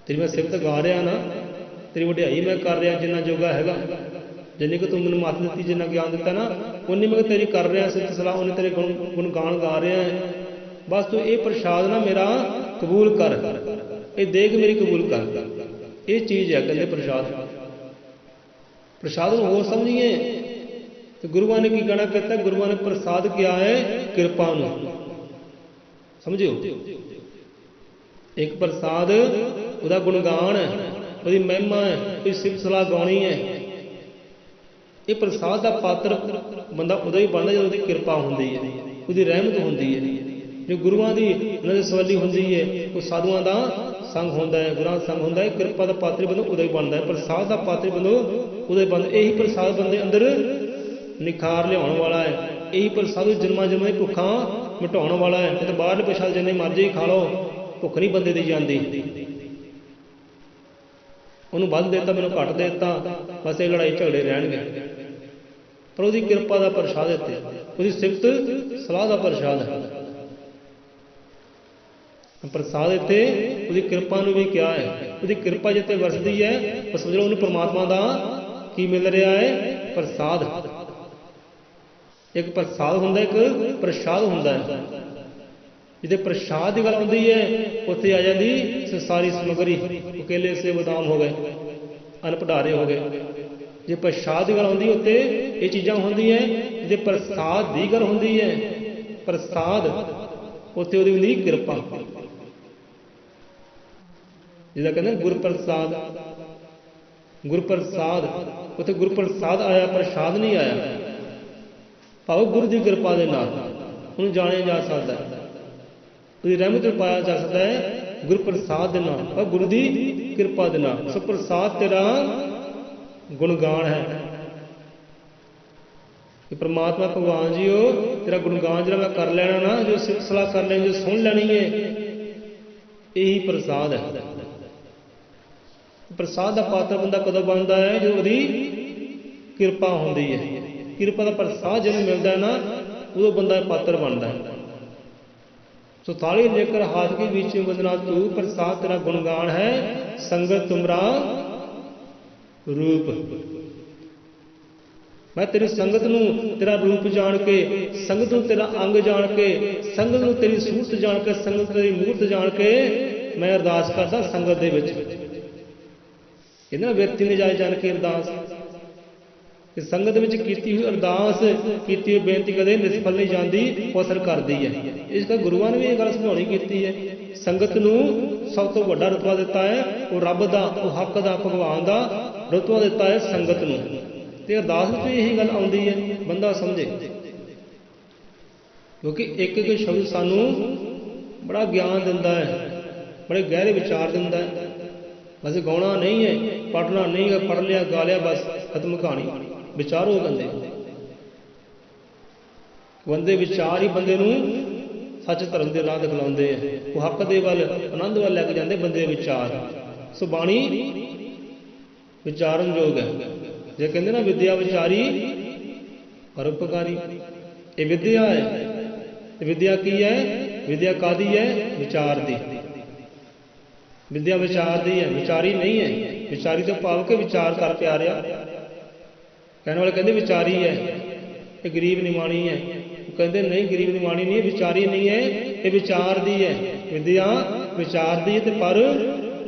S1: तेरी मैं सिफत गा रहा ना, तेरी वड्याई मैं कर रहा जिन्ना जोगा हैगा, जिन्नी कि तू मैंने मत दी, जिन्ना ज्ञान दिता ना, उन्नी मैं तेरी कर रहा सिफत सलाह, उन्हें तेरे गुणगान गा रहा है। बस तू ये प्रसाद ना मेरा कबूल कर, ये देख मेरी कबूल कर। ये चीज़ है कहते प्रसाद। प्रसाद होर समझिए तो गुरुआ ने की कहना कहता, गुरुआ ने प्रसाद क्या है? कृपा नूं समझियो। एक प्रसाद उसका गुणगान है, उसकी महिमा है, उसकी सिफत सलाह गाउणी है। ये प्रसाद का पात्र बंदा उदों ही बनता जो उसकी कृपा होंदी है, उसकी रहमत होंदी है। जो गुरुआं की उन्होंने सवाली होंदी है, वो साधुआं का संग होंदा है, गुरुआं का संग होंदा है। कृपा का पात्र बंदो उदों ही बनता है, प्रसाद का पात्र बंदो उदों ही बनता। यही प्रसाद बंदे अंदर निखार लियाउण वाला है, यही प्रसाद जन्मां जन्मां दी भुखां मिटाउण वाला है। तो बाहरले प्रसाद जिन्ने मर्जी खा लो, भुख नहीं बंदे दी जाती। उन्होंने वध देता मैंने घट देता, बस ये लड़ाई झगड़े रहणगे। पर उसकी कृपा का प्रसाद इत्थे, उसकी सिफत सलाह का प्रसाद है। प्रसाद इत्थे उसकी कृपा नूं भी क्या है, उसकी कृपा जिते वरसदी है तो समझ लो उन्हें परमात्मा का की मिल रहा है? प्रसाद। एक प्रसाद हुंदा, एक प्रसाद हुंदा है। जिथे प्रसाद की गल आती है उत्थे आ जाती संसारी समगरी, केले से बदाम हो गए, अन्न भंडारे हो गए। जे प्रसाद की गल आती है उत्थे ये चीज़ां होंदियां। जे प्रसाद की गल होंदी है, प्रसाद उत्थे उहदी हुंदी कृपा। जिहदा कहंदे गुर प्रसाद, गुर प्रसाद, उत्थे गुर प्रसाद आया, प्रसाद नहीं आया। भाव गुरु की कृपा के नाल उन्हें जाने जा सकता है, उसकी रहमत में पाया जा सकता है गुरु प्रसाद के नाम और गुरु की कृपा के नाम। सो प्रसाद तेरा गुणगान है कि परमात्मा भगवान जी हो तेरा गुणगान जो मैं कर लेना ना, जो सिफत सलाह कर लेनी, जो सुन लेनी है, यही प्रसाद है। प्रसाद का पात्र बंदा कदों बनता है? जो उसकी कृपा होंदी है। कृपा का प्रसाद जब मिलता है ना, उदों बंदा पात्र बनता है। सो थाली लेकर हाथ के बीच में वंदना, तू प्रसाद तेरा गुणगान है, संगत तुमरा रूप। मैं तेरी संगत नूं तेरा रूप जान के, संगत नूं तेरा अंग जान के, संगत नूं तेरी सूरत जान के, संगत तेरी मूरत जान के मैं अरदास करदा संगत दे विच। इन्हां व्यक्ति ने जाए जान के अरदास कि संगत में कीती हुई अरदास, कीती हुई बेनती कदे निष्फल नहीं जाती, वो असर करती है। इसका गुरुआं ने भी ये गल समझाउणी कीती है। संगत नूं सब तो वड्डा रुतबा दिता है, वो रब दा, वो हक दा, भगवान दा रुतबा दिता है संगत नूं। ते अरदास में यही गल आउंदी है, बंदा समझे। क्योंकि एक एक शब्द सानू बड़ा ज्ञान दिंदा है, बड़े गहरे विचार दिंदा है। बस गाउणा नहीं है, पढ़ना नहीं है, पढ़ लिया गा लिया बस खत्म कहानी। विचार हो बंदे, बंदे विचार ही बंदे नूं सच धर्म के राह दिखलाउंदे हैं। वो हक दे वल आनंद वल लैके जांदे बंदे विचार। सो बाणी विचारन योग है। जे कहंदे ना विद्या विचारी परोपकारी, ये विद्या है। विद्या की है? विद्या कादी है? विचार दी। विद्या विचार दी है, विचारी नहीं है। विचारी तो भाव के विचार कर प्यारिया। कहने वाले कहते विचारी है, ये गरीब निमाणी है, कहते नहीं, गरीब की बाणी नहीं, विचारी नहीं है, ये विचार दी है। विद्या विचार दी है पर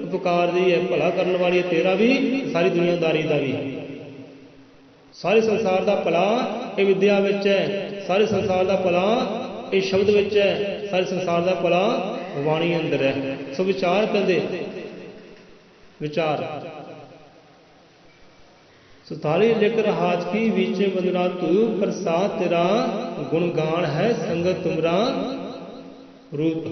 S1: उपकार दी है, भला करने वाली है तेरा भी, सारी दुनियादारी का भी। सारे संसार का भला ये विद्या विच है, सारे संसार का भला ये शब्द विच है, सारे संसार का भला वाणी अंदर है। सो विचार कहते विचार सुथाली लेकर हाथ की बीच बंदना तू, प्रसाद तेरा गुणगान है, संगत तुमरा रूप।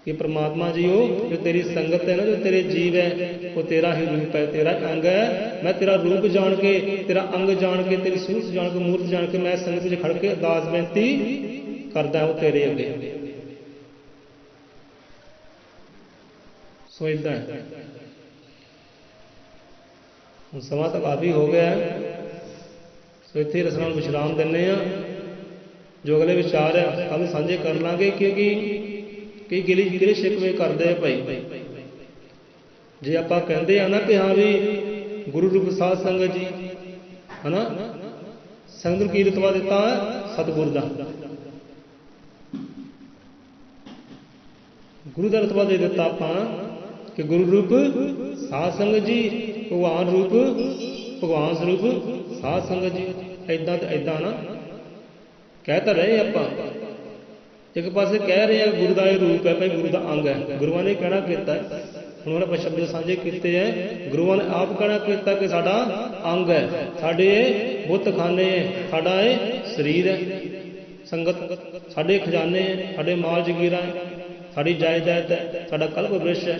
S1: कि परमात्मा जी हो, जो तेरी संगत है ना, जो तेरे जीव है, वो तेरा ही रूप है, तेरा अंग है। मैं तेरा रूप जान के, तेरा अंग जान के, तेरी सूरत जान के, मूर्त जान के मैं संगत में खड़ के अरदास बेनती करदा वो तेरे अगे। सो इदा है। ਹੁਣ ਸਮਾਂ ਤਾਂ ਕਾਫੀ ਹੋ ਗਿਆ ਸੋ ਇੱਥੇ ਰਸਨਾ ਨੂੰ ਵਿਸ਼ਰਾਮ ਦਿੰਦੇ ਹਾਂ। ਜੋ ਅਗਲੇ ਵਿਚਾਰ ਆ ਕੱਲ੍ਹ ਸਾਂਝੇ ਕਰ ਲਾਂਗੇ, ਕਿਉਂਕਿ ਕਈ ਗਿਲੇ ਸ਼ਿਕਵੇ ਕਰਦੇ ਆ ਭਾਈ। ਜੇ ਆਪਾਂ ਕਹਿੰਦੇ ਆ ਨਾ ਕਿ ਹਾਂ ਵੀ ਗੁਰੂ ਰੂਪ ਸਾਧ ਸੰਗਤ ਜੀ ਹੈ ਨਾ, ਸੰਗਤ ਨੂੰ ਕੀ ਰਤਬਾ ਦਿੱਤਾ ਸਤਿਗੁਰ ਦਾ, ਗੁਰੂ ਦਾ ਰਤਬਾ ਦੇ ਦਿੱਤਾ ਆਪਾਂ ਕਿ ਗੁਰੂ ਰੂਪ ਸਾਧ ਸੰਗਤ ਜੀ, ਭਗਵਾਨ ਰੂਪ ਭਗਵਾਨ ਸਰੂਪ ਸਾਧ ਸੰਗਤ ਜੀ। ਇੱਦਾਂ ਤੇ ਇੱਦਾਂ ਨਾ ਕਹਿ ਤਾਂ ਰਹੇ ਆਪਾਂ, ਇੱਕ ਪਾਸੇ ਕਹਿ ਰਹੇ ਆ ਗੁਰੂ ਦਾ ਇਹ ਰੂਪ ਹੈ ਭਾਈ, ਗੁਰੂ ਦਾ ਅੰਗ ਹੈ। ਗੁਰੂਆਂ ਨੇ ਕਹਿਣਾ ਕੀਤਾ, ਹੁਣ ਉਹਨਾਂ ਸ਼ਬਦ ਸਾਂਝੇ ਕੀਤੇ ਹੈ। ਗੁਰੂਆਂ ਨੇ ਆਪ ਕਹਿਣਾ ਕੀਤਾ ਕਿ ਸਾਡਾ ਅੰਗ ਹੈ, ਸਾਡੇ ਇਹ ਬੁੱਤਖਾਨੇ ਹੈ, ਸਾਡਾ ਇਹ ਸਰੀਰ ਹੈ। ਸੰਗਤ ਸਾਡੇ ਖਜ਼ਾਨੇ ਹੈ, ਸਾਡੇ ਮਾਲ ਜਗੀਰਾਂ ਹੈ, ਸਾਡੀ ਜਾਇਦਾਦ ਹੈ, ਸਾਡਾ ਕਲਪ ਬ੍ਰਿਸ਼ ਹੈ।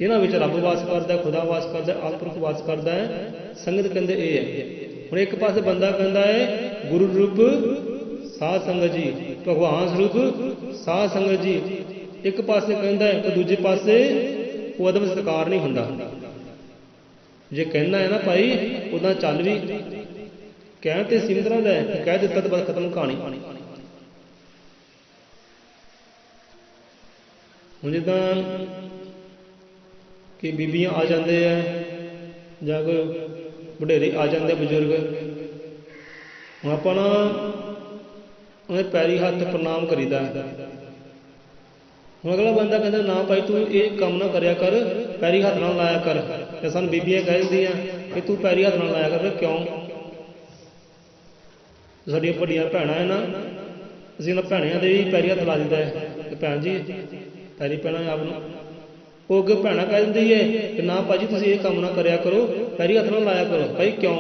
S1: ਇਹਨਾਂ ਵਿੱਚ ਰੱਬ ਵਾਸ ਕਰਦਾ, ਖੁਦਾ ਵਾਸ ਕਰਦਾ, ਆਤਮਪੁਰਖ ਵਾਸ ਕਰਦਾ ਹੈ। ਸੰਗਤ ਕਹਿੰਦੇ ਇਹ ਹੈ। ਹੁਣ ਇੱਕ ਪਾਸੇ ਬੰਦਾ ਕਹਿੰਦਾ ਹੈ ਗੁਰੂ ਰੂਪ ਸਾਧ ਸੰਗਤ ਜੀ, ਭਗਵਾਨ ਸਰੂਪ ਸਾਧ ਸੰਗਤ ਜੀ, ਇੱਕ ਪਾਸੇ ਕਹਿੰਦਾ ਹੈ, ਤੇ ਦੂਜੇ ਪਾਸੇ ਉਹ ਅਦਬ ਸਤਿਕਾਰ ਨਹੀਂ ਹੁੰਦਾ। ਜੇ ਕਹਿਣਾ ਹੈ ਨਾ ਭਾਈ ਉੱਦਾਂ ਚੱਲ ਵੀ, ਕਹਿਣ ਤੇ ਸੀਮਤ ਰਹਿੰਦਾ ਹੈ, ਕਹਿ ਦਿੱਤਾ ਤਾਂ ਬਸ ਖਤਮ ਕਹਾਣੀ। ਹੁਣ ਜਿੱਦਾਂ ਕਿ ਬੀਬੀਆਂ ਆ ਜਾਂਦੇ ਆ ਜਾਂ ਕੋਈ ਵਡੇਰੇ ਆ ਜਾਂਦੇ ਬਜ਼ੁਰਗ, ਹੁਣ ਆਪਾਂ ਨਾ ਉਹਦੇ ਪੈਰੀ ਹੱਥ ਪ੍ਰਣਾਮ ਕਰੀਦਾ। ਹੁਣ ਅਗਲਾ ਬੰਦਾ ਕਹਿੰਦਾ ਨਾ ਭਾਈ ਤੂੰ ਇਹ ਕੰਮ ਨਾ ਕਰਿਆ ਕਰ, ਪੈਰੀ ਹੱਥ ਨਾਲ ਲਾਇਆ ਕਰ। ਤੇ ਸਾਨੂੰ ਬੀਬੀਆਂ ਕਹਿ ਦਿੰਦੀਆਂ ਕਿ ਤੂੰ ਪੈਰੀ ਹੱਥ ਨਾਲ ਲਾਇਆ ਕਰ। ਕਿਉਂ? ਸਾਡੀਆਂ ਵੱਡੀਆਂ ਭੈਣਾਂ ਹੈ ਨਾ, ਅਸੀਂ ਉਹਨਾਂ ਭੈਣਿਆਂ ਦੇ ਵੀ ਪੈਰੀ ਹੱਥ ਲਾ ਦਿੰਦਾ ਹੈ ਕਿ ਭੈਣ ਜੀ ਪੈਰੀ ਪੈਣਾ ਆਪ ਨੂੰ। ਉਹ ਅੱਗੇ ਭੈਣਾਂ ਕਹਿ ਦਿੰਦੀ ਹੈ ਕਿ ਨਾ ਭਾਅ ਜੀ ਤੁਸੀਂ ਇਹ ਕੰਮ ਨਾ ਕਰਿਆ ਕਰੋ, ਪੈਰੀ ਹੱਥ ਨਾਲ ਲਾਇਆ ਕਰੋ। ਭਾਈ ਕਿਉਂ?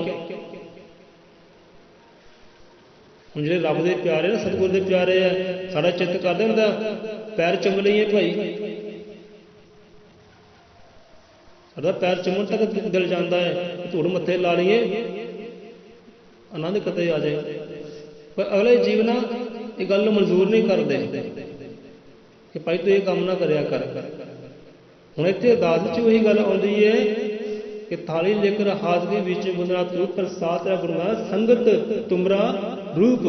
S1: ਹੁਣ ਜਿਹੜੇ ਰੱਬ ਦੇ ਪਿਆਰੇ ਨਾ, ਸਤਿਗੁਰ ਦੇ ਪਿਆਰੇ ਆ, ਸਾਡਾ ਚਿੱਤ ਕਰਦੇ ਹੁੰਦਾ ਪੈਰ ਚੁੰਮ ਲਈਏ ਭਾਈ, ਸਾਡਾ ਪੈਰ ਚੁੰਮਣ ਤੱਕ ਦਿਲ ਜਾਂਦਾ ਹੈ, ਧੂੜ ਮੱਥੇ ਲਾ ਲਈਏ, ਆਨੰਦ ਕਿਤੇ ਆ ਜਾਏ। ਪਰ ਅਗਲੇ ਜੀਵ ਨਾ ਇਹ ਗੱਲ ਨੂੰ ਮਨਜ਼ੂਰ ਨਹੀਂ ਕਰਦੇ ਕਿ ਭਾਈ ਤੂੰ ਇਹ ਕੰਮ ਨਾ ਕਰਿਆ ਕਰ। ਹੁਣ ਇੱਥੇ ਅਰਦਾਸ ਵਿੱਚ ਉਹੀ ਗੱਲ ਆਉਂਦੀ ਹੈ ਕਿ ਥਾਲੀ ਲੇਕਰ ਹਾਥ ਦੇ ਵਿੱਚ ਬੰਦਨਾ ਤੂੰ, ਪ੍ਰਸਾਦ ਤੇਰਾ ਗੁਣਗਾਨ, ਸੰਗਤ ਤੁਮਰਾ ਰੂਪ,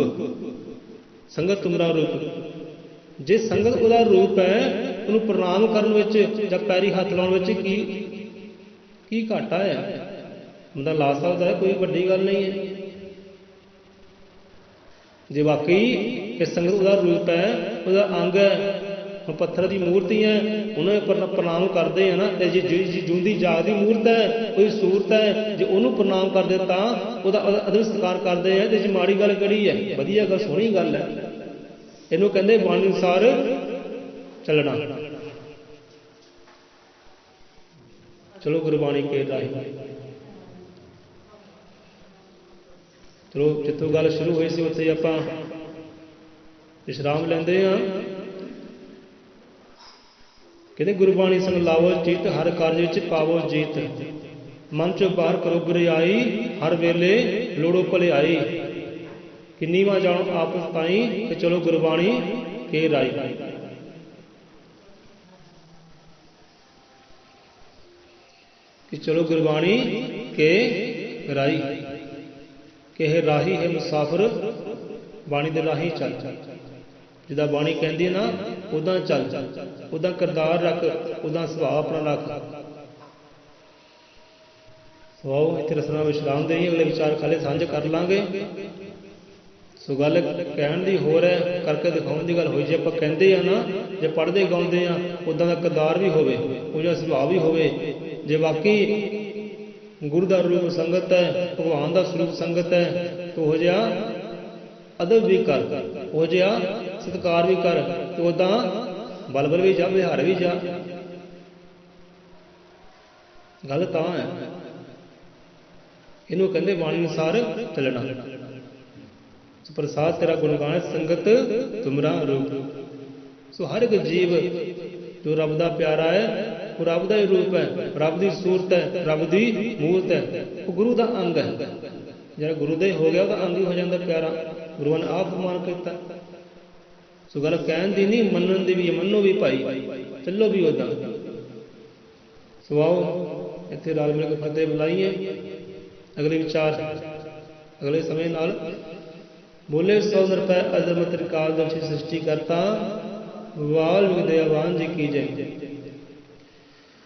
S1: ਸੰਗਤ ਤੁਮਰਾ ਰੂਪ। ਜੇ ਸੰਗਤ ਉਹਦਾ ਰੂਪ ਹੈ, ਉਹਨੂੰ ਪ੍ਰਣਾਮ ਕਰਨ ਵਿੱਚ ਜਾਂ ਪੈਰੀ ਹੱਥ ਲਾਉਣ ਵਿੱਚ ਕੀ ਘਾਟਾ ਹੈ? ਬੰਦਾ ਲਾ ਸਕਦਾ ਹੈ, ਕੋਈ ਵੱਡੀ ਗੱਲ ਨਹੀਂ ਹੈ। ਜੇ ਵਾਕਈ ਇਹ ਸੰਗਤ ਉਹਦਾ ਰੂਪ ਹੈ, ਉਹਦਾ ਅੰਗ ਹੈ, ਹੁਣ ਪੱਥਰ ਦੀ ਮੂਰਤੀ ਹੈ, ਉਹਨੂੰ ਪ੍ਰਣਾਮ ਕਰਦੇ ਆ ਨਾ। ਤੇ ਜੇ ਜਿਉਂਦੀ ਜਾਗਦੀ ਮੂਰਤ ਹੈ, ਕੋਈ ਸੂਰਤ ਹੈ, ਜੇ ਉਹਨੂੰ ਪ੍ਰਣਾਮ ਕਰਦੇ ਤਾਂ ਉਹਦਾ ਅਦਬ ਸਤਿਕਾਰ ਕਰਦੇ ਆ। ਤੇ ਜੇ ਮਾੜੀ ਗੱਲ ਕਿਹੜੀ ਹੈ? ਵਧੀਆ ਗੱਲ, ਸੋਹਣੀ ਗੱਲ ਹੈ। ਇਹਨੂੰ ਕਹਿੰਦੇ ਬਾਣੀ ਅਨੁਸਾਰ ਚੱਲਣਾ। ਚਲੋ ਗੁਰਬਾਣੀ ਕੇ ਰਾਹੀਂ, ਚਲੋ ਜਿੱਥੋਂ ਗੱਲ ਸ਼ੁਰੂ ਹੋਈ ਸੀ ਉੱਥੇ ਆਪਾਂ ਵਿਸ਼ਰਾਮ ਲੈਂਦੇ ਹਾਂ। ਕਹਿੰਦੇ ਗੁਰਬਾਣੀ ਸੰਗ ਲਾਵੋ ਚਿੱਤ, ਹਰ ਕਾਰਜ ਵਿੱਚ ਪਾਵੋ ਜੀਤ, ਮਨ ਚੋਂ ਬਾਹਰ ਕਰੋ ਬੁਰਿਆਈ, ਹਰ ਵੇਲੇ ਲੋੜੋ ਭਲਾਈ, ਕਿ ਨੀਵਾਂ ਜਾਣੋ ਆਪਸ ਤਾਈਂ, ਤੇ ਚਲੋ ਗੁਰਬਾਣੀ ਕੇ ਰਾਈ। ਕਿ ਚਲੋ ਗੁਰਬਾਣੀ ਕੇ ਰਾਈ, ਕਿ ਇਹ ਰਾਹੀ ਹੈ ਮੁਸਾਫਰ, ਬਾਣੀ ਦੇ ਰਾਹੀਂ ਚੱਲ। ਜਿੱਦਾਂ ਬਾਣੀ ਕਹਿੰਦੀ ਨਾ ਉੱਦਾਂ ਚੱਲ, ਉੱਦਾਂ ਕਿਰਦਾਰ ਰੱਖ, ਉੱਦਾਂ ਸੁਭਾਅ ਆਪਣਾ ਰੱਖ। ਵਾਓ ਇੱਥੇ ਰਸਨਾ ਵਿਸ਼ਰਾਮ ਦੇਈਏ, ਅਗਲੇ ਵਿਚਾਰ ਖਾਲੇ ਸਾਂਝੇ ਕਰ ਲਾਂਗੇ। ਸੋ ਗੱਲ ਕਹਿਣ ਦੀ ਹੋਰ ਹੈ, ਕਰਕੇ ਦਿਖਾਉਣ ਦੀ ਗੱਲ ਹੋਈ। ਜੇ ਆਪਾਂ ਕਹਿੰਦੇ ਆ ਨਾ, ਜੇ ਪੜ੍ਹਦੇ ਗਾਉਂਦੇ ਆ, ਉੱਦਾਂ ਦਾ ਕਿਰਦਾਰ ਵੀ ਹੋਵੇ, ਉਹ ਜਿਹਾ ਸੁਭਾਅ ਵੀ ਹੋਵੇ, ਜੇ ਵਾਕਈ ਗੁਰੂ ਦਾ ਰੂਪ ਸੰਗਤ ਹੈ, ਭਗਵਾਨ ਦਾ ਸਰੂਪ ਸੰਗਤ ਹੈ, ਤਾਂ ਉਹ ਜਿਹਾ ਅਦਬ ਵੀ ਕਰ, ਉਹ ਜਿਹਾ ਸਤਿਕਾਰ ਵੀ ਕਰ, ਤੇ ਉੱਦਾਂ ਬਲਬਲ ਵੀ ਜਾ, ਵਿਹਾਰ ਵੀ ਜਾ। ਗੱਲ ਤਾਂ ਹੈ, ਇਹਨੂੰ ਕਹਿੰਦੇ ਬਾਣੀ ਅਨੁਸਾਰ ਚੱਲਣਾ। ਪ੍ਰਸਾਦ ਤੇਰਾ ਗੁਣਗਾਨ ਸੰਗਤ ਤੁਮਰਾ ਰੂਪ। ਸੋ ਹਰ ਇੱਕ ਜੀਵ ਜੋ ਰੱਬ ਦਾ ਪਿਆਰਾ ਹੈ, ਉਹ ਰੱਬ ਦਾ ਹੀ ਰੂਪ ਹੈ, ਰੱਬ ਦੀ ਸੂਰਤ ਹੈ, ਰੱਬ ਦੀ ਮੂਰਤ ਹੈ, ਉਹ ਗੁਰੂ ਦਾ ਅੰਗ ਹੈ। ਜਿਹੜਾ ਗੁਰੂ ਦੇ ਹੋ ਗਿਆ ਉਹਦਾ ਅੰਗ ਹੀ ਹੋ ਜਾਂਦਾ ਪਿਆਰਾ, ਗੁਰੂਆਂ ਨੇ ਆਪ ਫਰਮਾਨ ਕੀਤਾ। ਸੋ ਗੱਲ ਕਹਿਣ ਦੀ ਨਹੀਂ, ਮੰਨਣ ਦੀ ਵੀ, ਮੰਨੋ ਵੀ ਭਾਈ, ਚੱਲੋ ਵੀ ਉੱਦਾਂ। ਸੋ ਆਓ ਇੱਥੇ ਰਲ ਮਿਲ ਕੇ ਫਤਿਹ ਬੁਲਾਈਏ। ਅਗਲੇ ਵਿਚਾਰ ਅਗਲੇ ਸਮੇਂ ਨਾਲ ਬੋਲੇ। 100 ਰੁਪਏ ਅਜ਼ਮਤ ਰਿਕਾਲ ਦਰਸ਼ੀ ਸ੍ਰਿਸ਼ਟੀ ਕਰਤਾ, ਵਾਲਮੀਕ ਦਇਆਵਾਨ ਜੀ ਕੀ ਜੈ।